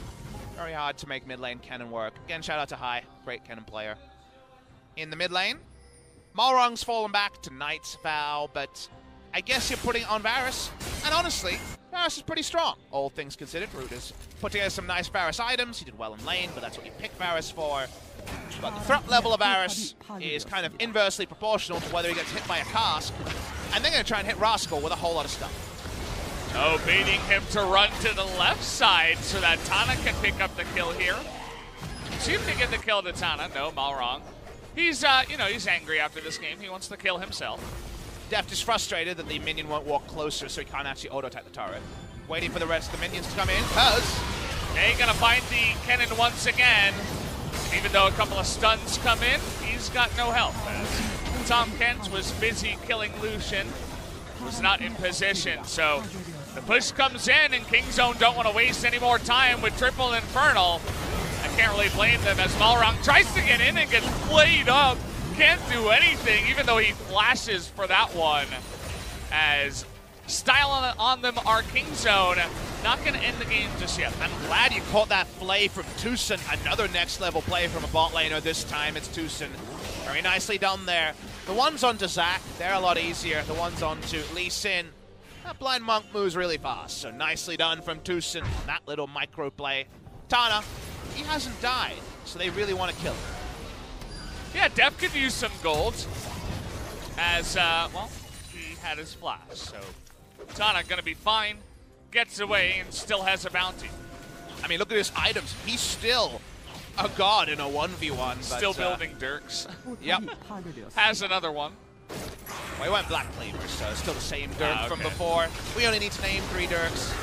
Very hard to make mid lane Kennen work. Again, shout out to Hai. Great Kennen player. In the mid lane, Malrong's fallen back to Knight's Vow, but I guess you're putting it on Varus. And honestly, Varus is pretty strong, all things considered. Root has put together some nice Varus items. He did well in lane, but that's what you pick Varus for. But the threat level of Varus is kind of inversely proportional to whether he gets hit by a cask. And they're going to try and hit Rascal with a whole lot of stuff. Oh, baiting him to run to the left side so that Tana can pick up the kill here. See if they get the kill to Tana. No, Malrong. He's, he's angry after this game. He wants to kill himself. Deft is frustrated that the minion won't walk closer, so he can't actually auto-attack the turret. Waiting for the rest of the minions to come in, because they're going to find the Kennen once again. Even though a couple of stuns come in, he's got no help. As Tom Kent was busy killing Lucian, was not in position, so the push comes in, and Kingzone don't want to waste any more time with Triple Infernal. I can't really blame them as Malrong tries to get in and gets played up. Can't do anything, even though he flashes for that one. As style on them are Kingzone. Not going to end the game just yet. I'm glad you caught that play from Tucson. Another next level play from a bot laner. This time it's Tucson. Very nicely done there. The ones onto Zach, they're a lot easier. The ones onto Lee Sin, that blind monk moves really fast. So nicely done from Tucson. That little micro play. Tana, he hasn't died, so they really want to kill him. Yeah, Def could use some gold. As, he had his flash. So Tana going to be fine. Gets away and still has a bounty. I mean, look at his items. He's still a god in a 1v1. Still building Dirks. Yep. Has another one. Well, he went Black Cleaver, so it's still the same Dirk from before. We only need to name 3 Dirks.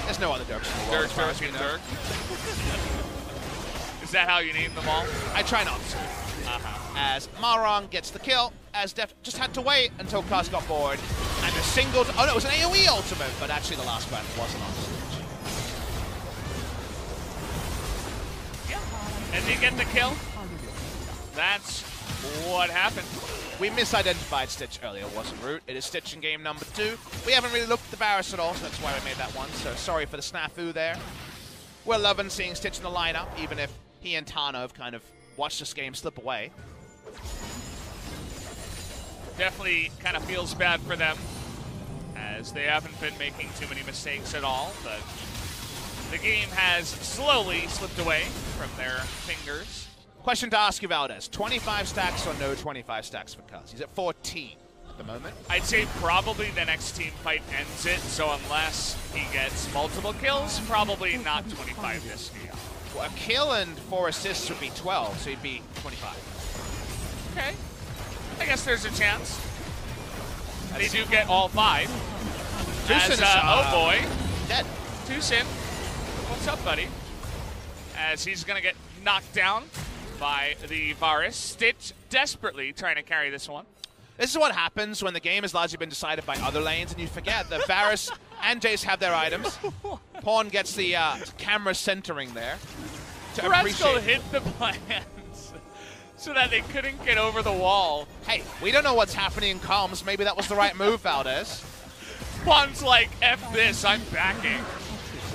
There's no other Dirks in the world. Dirk, Dirk. Is that how you name them all? I try not to. As Malrong gets the kill, as Def just had to wait until Cuz got bored. And a single, oh no, it was an AoE ultimate, but actually the last one wasn't on Stitch. Yeah, and they get the kill. That's what happened. We misidentified Stitch earlier, it wasn't Root. It is Stitch in game number 2. We haven't really looked at the Varus at all, so that's why we made that one. So sorry for the snafu there. We're loving seeing Stitch in the lineup, even if he and Tana have kind of watched this game slip away. Definitely kind of feels bad for them, as they haven't been making too many mistakes at all, but the game has slowly slipped away from their fingers. Question to ask you, Valdez. 25 stacks or no 25 stacks for Cuz? He's at 14 at the moment. I'd say probably the next team fight ends it, so unless he gets multiple kills, probably not 25 this game. Well, a kill and 4 assists would be 12, so he'd be 25. Okay. I guess there's a chance. They do get all 5. As, oh boy. Dead. Tucson. What's up, buddy? As he's going to get knocked down by the Varus. Stitch desperately trying to carry this one. This is what happens when the game has largely been decided by other lanes, and you forget that Varus and Jace have their items. Pawn gets the camera centering there. Rascal hit the plans so that they couldn't get over the wall. Hey, we don't know what's happening in comms. Maybe that was the right move, Valdez. Pawn's like, F this, I'm backing.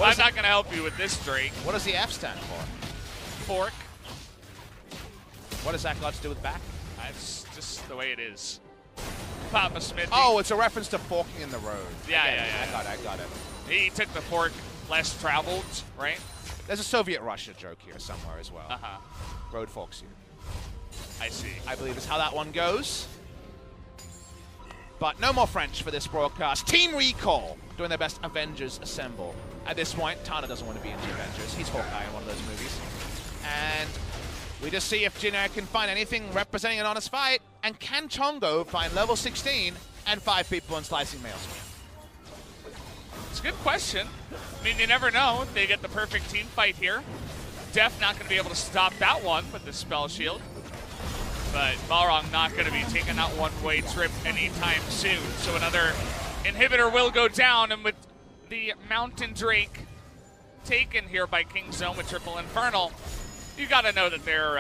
I'm not going to help you with this, Drake. What does the F stand for? Fork. What does that got to do with back? It's just the way it is. Papa Smithy. Oh, it's a reference to forking in the road. Yeah. I got it. He took the fork less traveled, right? There's a Soviet Russia joke here somewhere as well. Road forks you. I see. I believe is how that one goes. But no more French for this broadcast. Team Recall doing their best Avengers Assemble. At this point, Tana doesn't want to be in the Avengers. He's Hawkeye in one of those movies. And we just see if Jinner can find anything representing an honest fight. And can Chongo find level 16 and 5 people in Slicing Maelstrom? It's a good question. I mean, you never know. They get the perfect team fight here. Def not going to be able to stop that one with the spell shield. But Malrong not going to be taking that one-way trip anytime soon. So another inhibitor will go down, and with the Mountain Drake taken here by Kingzone with Triple Infernal, you got to know that they're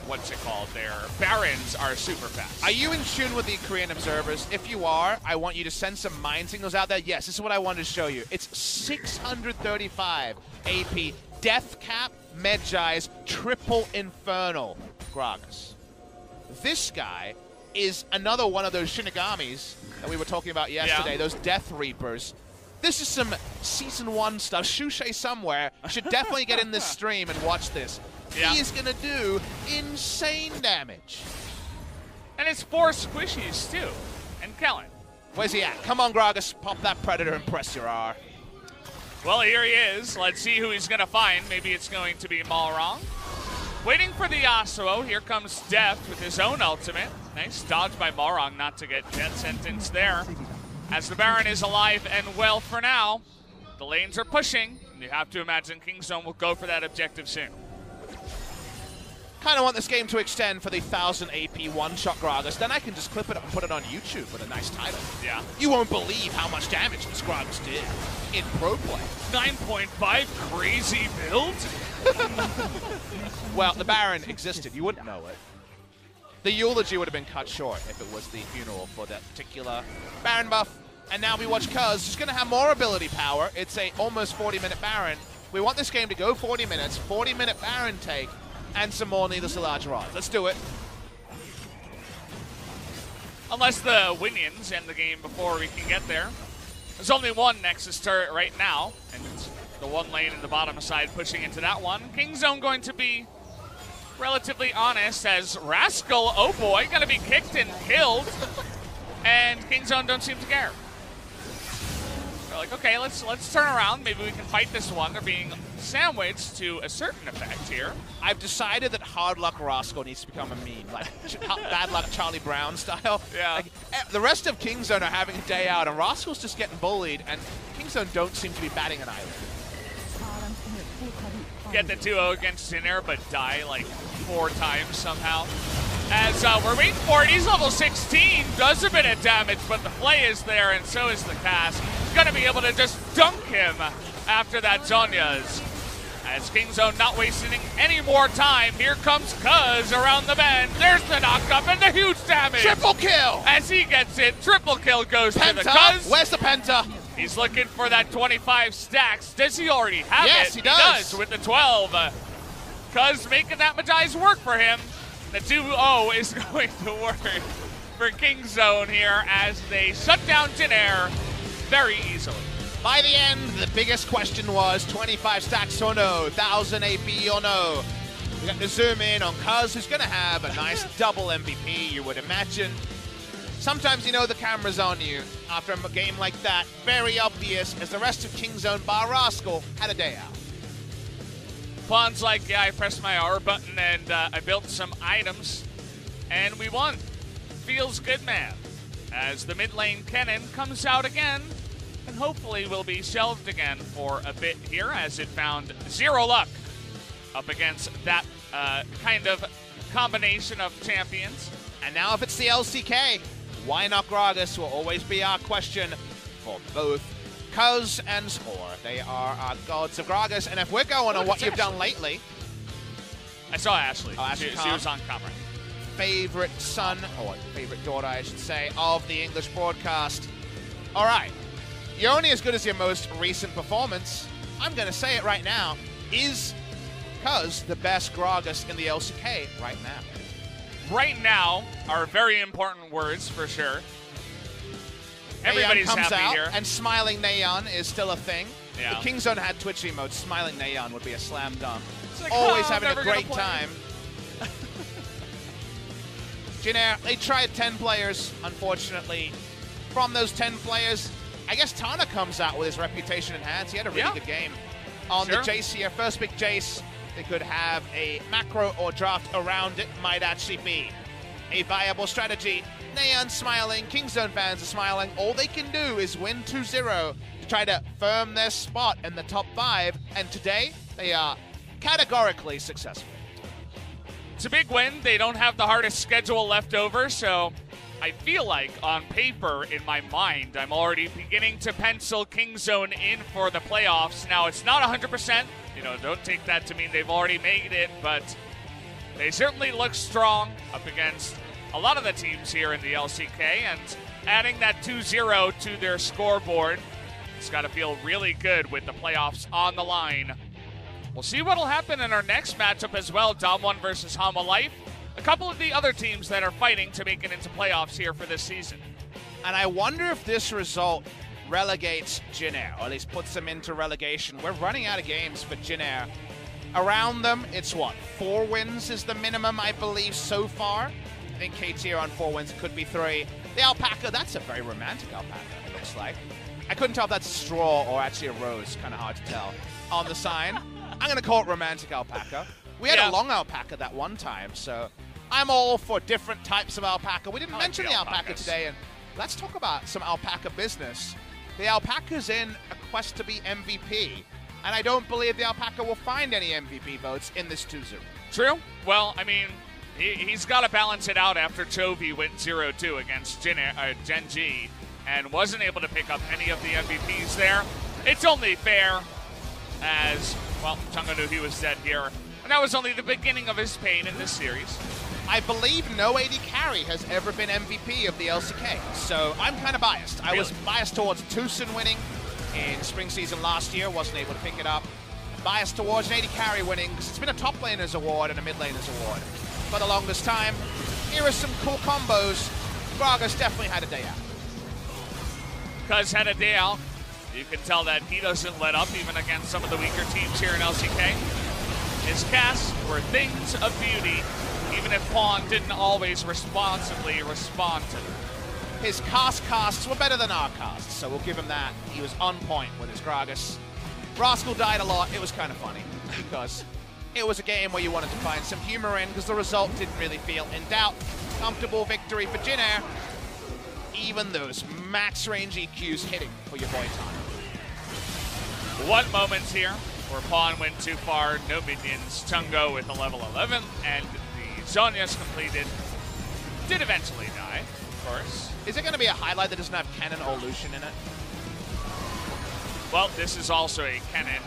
what's it called? Their Barons are super fast. Are you in tune with the Korean observers? If you are, I want you to send some mind signals out there. Yes, this is what I wanted to show you. It's 635 AP, Death Cap, Medjai's Triple Infernal Gragas. This guy is another one of those Shinigamis that we were talking about yesterday, those Death Reapers. This is some Season 1 stuff. Shushay somewhere should definitely get in this stream and watch this. Yeah. He is going to do insane damage. And it's 4 squishies, too. And Kellen. Where's he at? Come on, Gragas. Pop that Predator and press your R. Well, here he is. Let's see who he's going to find. Maybe it's going to be Malrong. Waiting for the Yasuo. Here comes Deft with his own ultimate. Nice dodge by Malrong not to get death sentence there. As the Baron is alive and well for now, the lanes are pushing. You have to imagine Kingzone will go for that objective soon. Kind of want this game to extend for the 1000 AP one-shot Gragas. Then I can just clip it up and put it on YouTube with a nice title. Yeah. You won't believe how much damage this Gragas did in pro play. 9.5 crazy build? Well, the Baron existed. You wouldn't know it. The eulogy would have been cut short if it was the funeral for that particular Baron buff. And now we watch Cuz, who's going to have more ability power. It's a almost 40-minute Baron. We want this game to go 40 minutes, 40-minute Baron take, and some more needlessly large rods. Let's do it. Unless the Winions end the game before we can get there. There's only one Nexus turret right now, and it's the one lane in the bottom side pushing into that one. Kingzone going to be relatively honest as Rascal, oh boy, gonna be kicked and killed. And Kingzone don't seem to care. They're like, okay, let's turn around. Maybe we can fight this one. They're being sandwiched to a certain effect here. I've decided that Hard Luck Roscoe needs to become a meme, like Bad Luck Charlie Brown style. Yeah. Like, the rest of Kingzone are having a day out, and Roscoe's just getting bullied, and Kingzone don't seem to be batting an eyelid. Get the 2-0 against Sinner, but die like 4 times somehow. As we're waiting for it, he's level 16, does a bit of damage, but the play is there, and so is the cast. He's gonna be able to just dunk him after that Zhonya's. As Kingzone not wasting any more time, here comes Cuz around the bend. There's the knock-up and the huge damage. Triple kill! As he gets it, triple kill goes Penta, to the Cuz. where's the Penta? He's looking for that 25 stacks. Does he already have it? Yes, he does. With the 12. Cuz making that Medjai's work for him. The 2-0 is going to work for Kingzone here as they shut down Jin Air very easily. By the end, the biggest question was 25 stacks or no, 1000 AP or no. We got to zoom in on Cuz, who's going to have a nice double MVP, you would imagine. Sometimes you know the camera's on you after a game like that. Very obvious, as the rest of Kingzone bar Rascal had a day out. Pon's like, yeah, I pressed my R button and I built some items, and we won. Feels good, man. As the mid lane Kennen comes out again, and hopefully will be shelved again for a bit here, as it found 0 luck up against that kind of combination of champions. And now if it's the LCK, why not Gragas will always be our question for both Cuz and Spore. They are our gods of Gragas, and if we're going on what you've done lately... I saw Ashley. Oh, Ashley she was on camera. Favorite son, or favorite daughter, I should say, of the English broadcast. All right, you're only as good as your most recent performance. I'm going to say it right now. Is Cuz the best Gragas in the LCK right now? Right now are very important words for sure. Everybody's comes happy out, here. And Smiling Neon is still a thing. Yeah. If Kingzone had Twitch emotes, Smiling Neon would be a slam dunk. It's like, Always I'm having a never gonna great play. time. Jin Air, they tried 10 players, unfortunately. From those 10 players, I guess Tana comes out with his reputation enhanced. He had a really good game. On the Jace here, first pick Jace, they could have a macro or draft around it, might actually be a viable strategy. Neon smiling, Kingzone fans are smiling. All they can do is win 2-0 to try to firm their spot in the top 5, and today they are categorically successful. It's a big win. They don't have the hardest schedule left over, so I feel like on paper, in my mind, I'm already beginning to pencil Kingzone in for the playoffs. Now, it's not 100%. You know, don't take that to mean they've already made it, but they certainly look strong up against a lot of the teams here in the LCK, and adding that 2-0 to their scoreboard, it's got to feel really good with the playoffs on the line. We'll see what will happen in our next matchup as well, Dom1 versus Hama Life. A couple of the other teams that are fighting to make it into playoffs here for this season. And I wonder if this result relegates Jin Air, or at least puts them into relegation. We're running out of games for Jin Air. Around them, it's what, 4 wins is the minimum, I believe, so far. I think KT are on 4 wins, it could be 3. The alpaca, that's a very romantic alpaca, it looks like. I couldn't tell if that's a straw or actually a rose, kind of hard to tell on the sign. I'm going to call it romantic alpaca. We had a long alpaca that one time, so I'm all for different types of alpaca. We didn't mention the alpaca today, and let's talk about some alpaca business. The alpaca's in a quest to be MVP, and I don't believe the alpaca will find any MVP votes in this 2-0. True. Well, I mean, he's got to balance it out after Chovy went 0-2 against Gen G and wasn't able to pick up any of the MVPs there. It's only fair as, well, Chungo knew he was dead here, and that was only the beginning of his pain in this series. I believe no AD carry has ever been MVP of the LCK, so I'm kind of biased. Really? I was biased towards Tucson winning in spring season last year, wasn't able to pick it up. Biased towards an AD carry winning, because it's been a top laner's award and a mid laner's award for the longest time. Here are some cool combos. Gragas definitely had a day out. Cuz had a day out. You can tell that he doesn't let up even against some of the weaker teams here in LCK. His casts were things of beauty, even if Pawn didn't always responsibly respond to them. His casts were better than our casts, so we'll give him that. He was on point with his Gragas. Rascal died a lot. It was kind of funny because it was a game where you wanted to find some humor in because the result didn't really feel in doubt. Comfortable victory for Jin Air. Even those max range EQs hitting for your boy Tana. One moment here where Pawn went too far, no minions. Chungo with a level 11, and the Zhonya's completed. Did eventually die, of course. Is it going to be a highlight that doesn't have Kennen or Lucian in it? Well, this is also a Kennen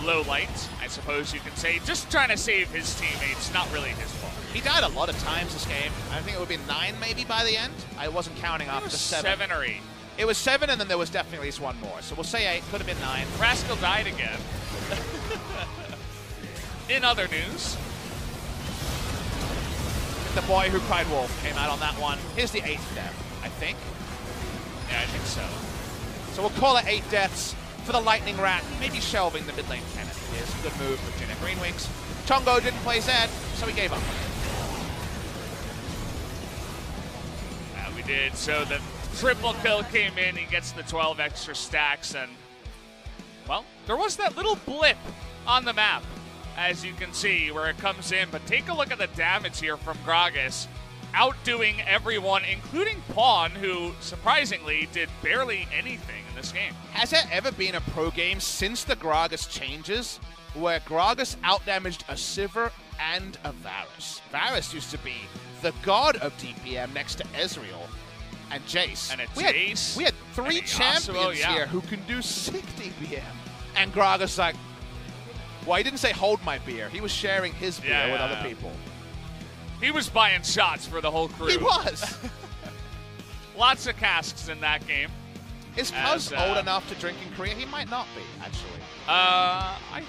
low light, I suppose you can say. Just trying to save his teammates, not really his fault. He died a lot of times this game. I think it would be 9 maybe by the end. I wasn't counting after 7. 7 or 8. It was 7, and then there was definitely at least one more. So we'll say 8. Could have been 9. Rascal died again. In other news, the boy who cried wolf came out on that one. Here's the 8th death, I think. Yeah, I think so. So we'll call it 8 deaths for the Lightning Rat. Maybe shelving the mid lane Kennen. Here's a good move with Jenna Greenwings. Chongo didn't play Zed, so he gave up. We did. So the triple kill came in. He gets the 12 extra stacks, and well, there was that little blip on the map, as you can see, where it comes in. But take a look at the damage here from Gragas, outdoing everyone, including Pawn, who surprisingly did barely anything in this game. Has there ever been a pro game since the Gragas changes where Gragas outdamaged a Sivir and a Varus? Varus used to be the god of DPM next to Ezreal and Jace. And Jace. We had 3 champions here who can do 6 DPM. And Gragas like, well, he didn't say hold my beer. He was sharing his beer with other people. He was buying shots for the whole crew. He was. Lots of casks in that game. Is Cuz old enough to drink in Korea? He might not be, actually.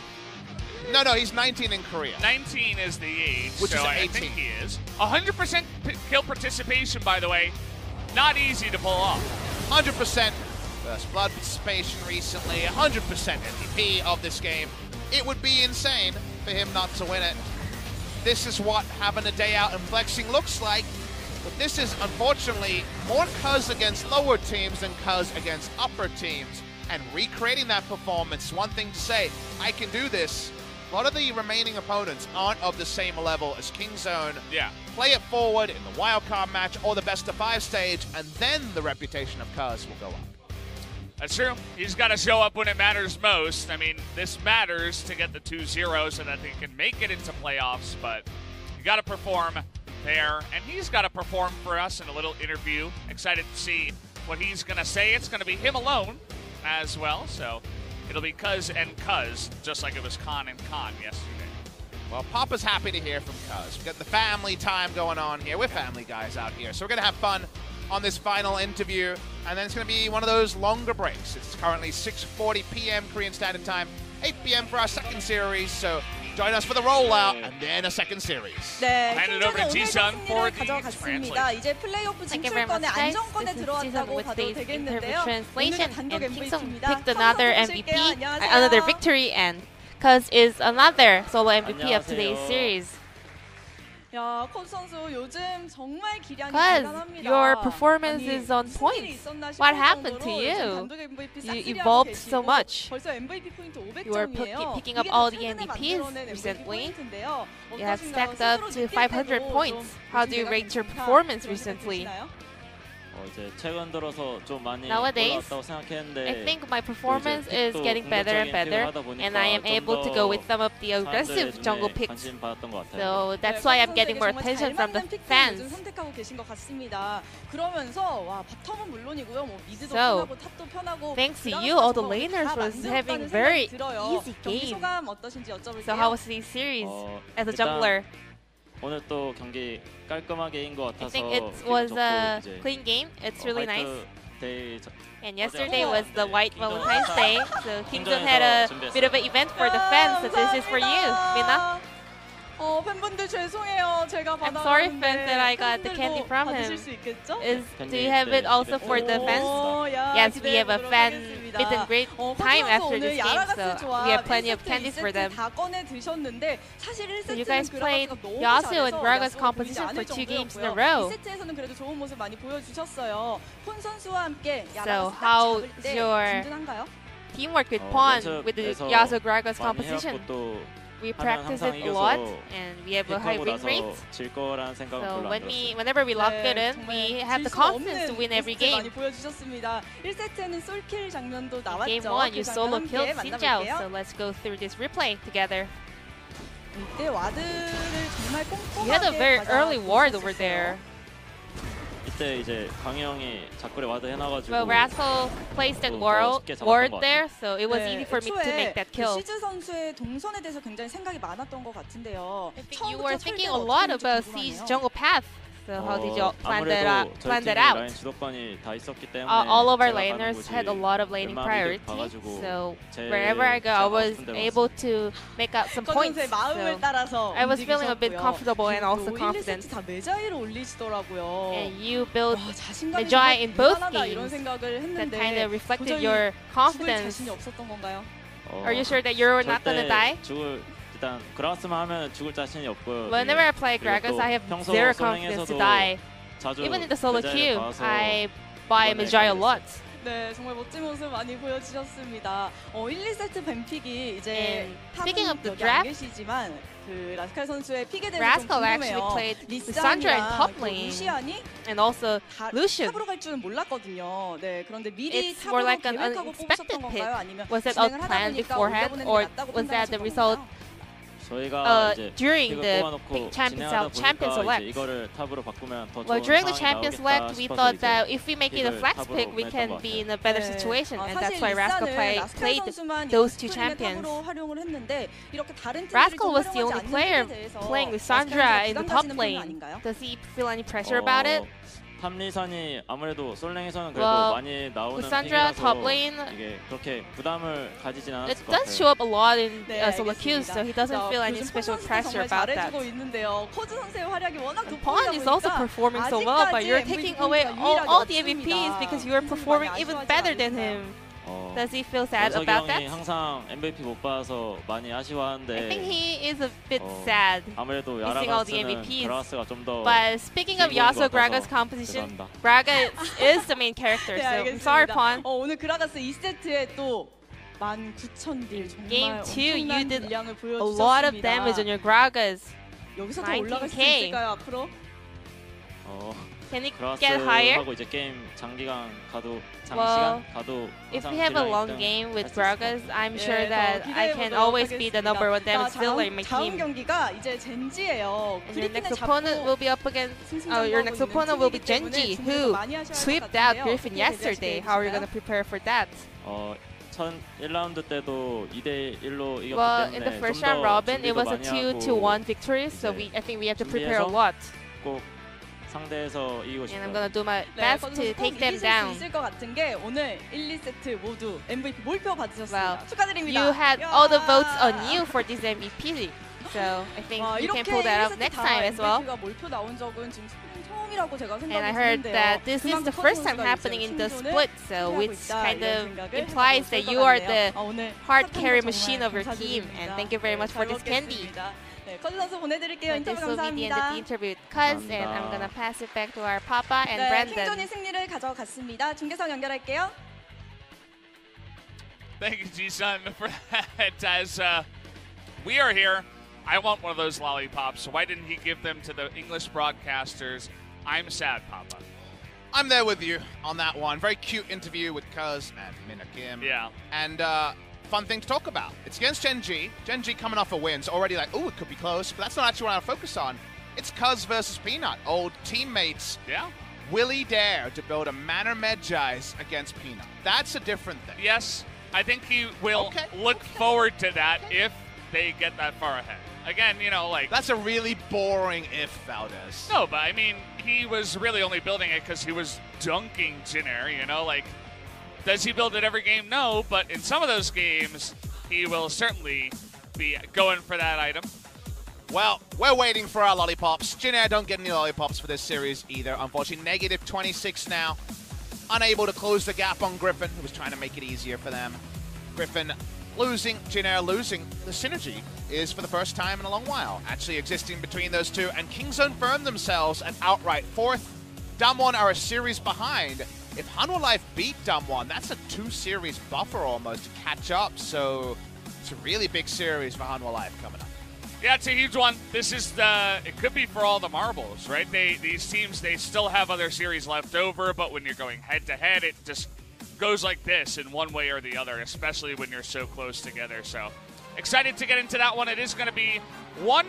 No, he's 19 in Korea. 19 is the age, which so is 18. I think he is. 100% kill participation, by the way. Not easy to pull off. 100% first blood participation recently. 100% MVP of this game. It would be insane for him not to win it. This is what having a day out and flexing looks like. But this is, unfortunately, more Cuz against lower teams than Cuz against upper teams. And recreating that performance, one thing to say, I can do this. A lot of the remaining opponents aren't of the same level as Kingzone. Yeah. Play it forward in the wildcard match or the best-of-5 stage, and then the reputation of Cuz will go up. That's true. He's got to show up when it matters most. I mean, this matters to get the 2-0 so that they can make it into playoffs, but you got to perform there, and he's got to perform for us in a little interview. Excited to see what he's going to say. It's going to be him alone as well, so it'll be Cuz and Cuz, just like it was Khan and Khan yesterday. Well, Papa's happy to hear from Cuz. We've got the family time going on here. We're family guys out here. So we're going to have fun on this final interview. And then it's going to be one of those longer breaks. It's currently 6:40 p.m. Korean Standard Time, 8 p.m. for our second series. So join us for the rollout and then a second series. 네, Hand it over to Jisun for the 가져갔습니다. translation. 이제 플레이오프 Thank you very much, 진출권의 guys. 안정권에 This is 들어왔다고 Jisun with 봐도 today's 되겠는데요. interview translation, 오늘의 단독 and Kingzone MVP입니다. picked another MVP, 안녕하세요. another victory, and Cuz is another solo MVP of today's series. 야, 콘 선수 요즘 정말 기량이 Cuz, 대단합니다. your performance 아니, is on 무슨 point. 일이 있었나 싶을 What happened to 정도로 you? 요즘 단독 MVP You 싹쓸이하고 evolved 계시고 so much. 벌써 MVP 포인트 You were 500점이에요. picking up all the MVPs recently. You have stacked up to 500 points. How do you rate your performance recently? 이제 최근 들어서 좀 많이 Nowadays, 올라왔다고 생각했는데 I think my performance is getting better and better, and I am able to go with some of the aggressive jungle picks. 관심 받았던 것 같아요. So that's why I'm getting more attention from the fans. 선택하고 계신 것 같습니다. 그러면서 와, 바텀은 물론이고요. 뭐 미드도 So, 편하고 탑도 편하고. thanks to you, all the laners was having very easy game. 소감 어떠신지 여쭤볼게요. So how was the series as a 일단 jungler? 오늘 또 경기 깔끔하게 이긴 것 I 같아서 think it 기분 was 좋고 a 이제 clean game. It's really nice. 데이 And yesterday was the White Valentine's Day, so Kingzone had a bit of an event for the fans. So this is for you, Mina. 팬분들 죄송해요. 제가 I'm sorry, fans, that I got the candy from him. 받으실 수 있겠죠? Do you have it also for the fans? Yes, we have a fan meet and greet time after this game, so we have plenty of candies for them. So you guys played Yasuo and Dragon's composition for 2 games in a row. So how's your teamwork with Pawn with the Yasuo Dragon's composition? We practice it a lot, and we have a high win rate. 질 거라는 생각은 So 별로 안 들었어요. whenever we lock it in, we have the confidence to win every game. Game 1, you solo killed Xin Zhao, so let's go through this replay together. You had a very early ward over there. 이때 이제 강희 형이 자꾸에 와드 해놔가지고 Well, Rascal placed that ward there, so it was easy for me to make that kill. 시즈 선수의 동선에 대해서 굉장히 생각이 많았던 것 같은데요. I think you were thinking a lot about Siege jungle path. So how did you plan that out? 라인 주도권이 다 있었기 때문에 All of our 제가 가는 laners 곳이 had a lot of laning priority, 가가지고 so 제 wherever I go, I was 가고 싶은 데로 able to make out some points. 선수의 마음을 So 따라서 I was feeling a bit 움직이셨고요. comfortable and also 그리고 confident. 1, 2세트 다 메자이를 올리시더라고요. And you built 와, 자신감이 Magi in both 대단하다 이런 games. 생각을 That 했는데 kind of reflected 도저히 your 죽을 confidence. 자신이 없었던 건가요? Are you sure that you're not gonna die? 일단 그라스만 하면 죽을 자신이 없고요. Whenever I play Gragas, I have zero confidence to die. Even in the solo queue, I buy Magi a lot. 네, 정말 멋진 모습 많이 보여주셨습니다. 1, 2세트 뱀픽이 이제 speaking of the 여기 draft, 안 계시지만 그 라스칼 선수의 픽에 대해서 Rascal 좀 actually 궁금해요. played Lissandra in top 그 lane, 루시안이 and also 다 Lucian. 탑으로 갈 줄은 몰랐거든요. 네, 그런데 미리 It's more 탑으로 like an 계획하고 unexpected 뽑으셨던 pick. 건가요? 아니면 Was that all 진행을 하다 planned 보니까 beforehand, 올려보내는 게 or 낫다고 was that the 판단하셨던 result 건가요? 저희가 이제 during 픽을 the 뽑아놓고 champion 진행하다 champion 보니까 select? 이제 이거를 탑으로 바꾸면 더 Well, 좋은 during the 상황이 champion 나오겠다 select, we 싶어서 thought 이제 that if we make it a 픽을 flex 탑으로 pick, we 보냈던 can 것 be 같아요. in a better 네. situation, and that's 사실 why Rascal 리산을 played 라스칼 those 선수만 2 스프링의 champions. 탑으로 활용을 했는데 이렇게 다른 Rascal 팀들이 was the 좀 only 활용하지 player 않는 팀에 대해서 playing 라스칼 Lissandra in the 선수가 top 부담 가지는 편은 lane. 아닌가요? Does he feel any pressure about it? 탐리산이 아무래도 솔랭에서는 그래도 Well, 많이 나오는 Lissandra 픽이라서 top lane, 이게 그렇게 부담을 가지진 it 않았을 것 does 같아요. show up a lot in 네, solo queues, so he doesn't feel any special pressure about that. 잘해주고 있는데요. 코즈 선수의 활약이 워낙 Pawn is also performing so well, but you're taking away all the MVPs because you're performing even better than him. Does he feel sad 연석이 about 형이 that? 항상 MVP 못 받아서 많이 I 아쉬워하는데 think he is a bit sad. 아무래도 missing all the 야라가스는 MVPs. 그라스가 좀 더 But speaking of Yasuo Graga's composition, 죄송합니다. Gragas is the main character, 네, so I'm sorry, 알겠습니다. Pawn. 오늘 그라가스 2세트에 또 19,000딜 정말 Game 2, you 엄청난 did 딜량을 a lot of damage on 보여주셨습니다. your Gragas. 여기서 더 올라갈 수 19K. 있을까요, 앞으로? Can it get higher? 그라스하고 이제 게임 장기간 가도 Well, 장시간 가도 If 항상 we have a 딜량 long 1등 game with 할수 있을 것 Gragas, 같아요. I'm sure 네, that 더 I can 기대해보도록 always be the 하겠습니다. number one damage dealer in my 다음 team. 경기가 이제 젠지예요. And your next 그리핀을 opponent will 잡고 be up against. 승승장구하고 Your next 있는 opponent will be 팀이기 때문에 Genji, 준비를 who 많이 하셔야 할 것 swept out 같은데요. Griffin 어떻게 yesterday. How are you 대비하실까요? gonna prepare for that? 첫 1라운드 때도 2대1로 이겼기 Well, 때문에 in the first 좀 round 더 robin, it 준비도 was a 많이 2-1 하고 victory, so 이제 I think we have to prepare a 준비해서 lot. 꼭 상대에서 이기고 And I'm 싶어요. gonna do my 네, best 거기서 to 꼭 take them 이기실 수 down. 있을 것 같은 게 오늘 1, 2세트 모두 MVP 몰표 받으셨습니다. Well, 축하드립니다. You had 야. all the votes on you for this MVP, so I think 와, you can 이렇게 pull that 1, up 2세트 next 다 time as well. MVP가 몰표 나온 적은 지금 스플릿 처음이라고 제가 And I 생각이 heard 드는데요. that this is the first time happening in the split, so which kind of implies that you are the hard carry machine of your team. And thank you very much for this candy. 네, 커즈 선수 보내드릴게요. So this 인터뷰 will be the end of 감사합니다. the interview with Cuz, and I'm gonna pass it back to our Papa and 네, Brandon. 킹존이 승리를 가져갔습니다. 중계선 연결할게요. Thank you, Ji-sun, for that. As we are here, I want one of those lollipops. Why didn't he give them to the English broadcasters? I'm sad, Papa. I'm there with you on that one. Very cute interview with Kuz and Mina Kim. Yeah. And fun thing to talk about. It's against Gen G. Gen G coming off a win, so already like, oh, it could be close. But that's not actually what I focus on. It's Kuz versus Peanut. Old teammates. Yeah. Will he dare to build a Manor Medjais against Peanut? That's a different thing. Yes, I think he will look forward to that if they get that far ahead. Again, you know, like... That's a really boring if, Valdez. No, but I mean, he was really only building it because he was dunking Jinair, you know? Like, does he build it every game? No, but in some of those games, he will certainly be going for that item. Well, we're waiting for our lollipops. Jinair don't get any lollipops for this series either. Unfortunately, negative 26 now. Unable to close the gap on Griffin, who was trying to make it easier for them. Griffin losing, Jinair losing. The synergy is for the first time in a long while actually existing between those two. And Kingzone firmed themselves at outright fourth. Damwon are a series behind. If Hanwha Life beat Damwon, that's a 2-series buffer almost to catch up. So it's a really big series for Hanwha Life coming up. Yeah, it's a huge one. This is it could be for all the marbles, right? These teams, they still have other series left over, but when you're going head-to-head, it just goes like this in one way or the other, especially when you're so close together. So excited to get into that one. It is going to be 1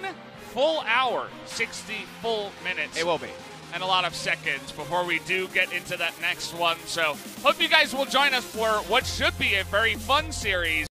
full hour, 60 full minutes. It will be. And a lot of seconds before we do get into that next one. So hope you guys will join us for what should be a very fun series.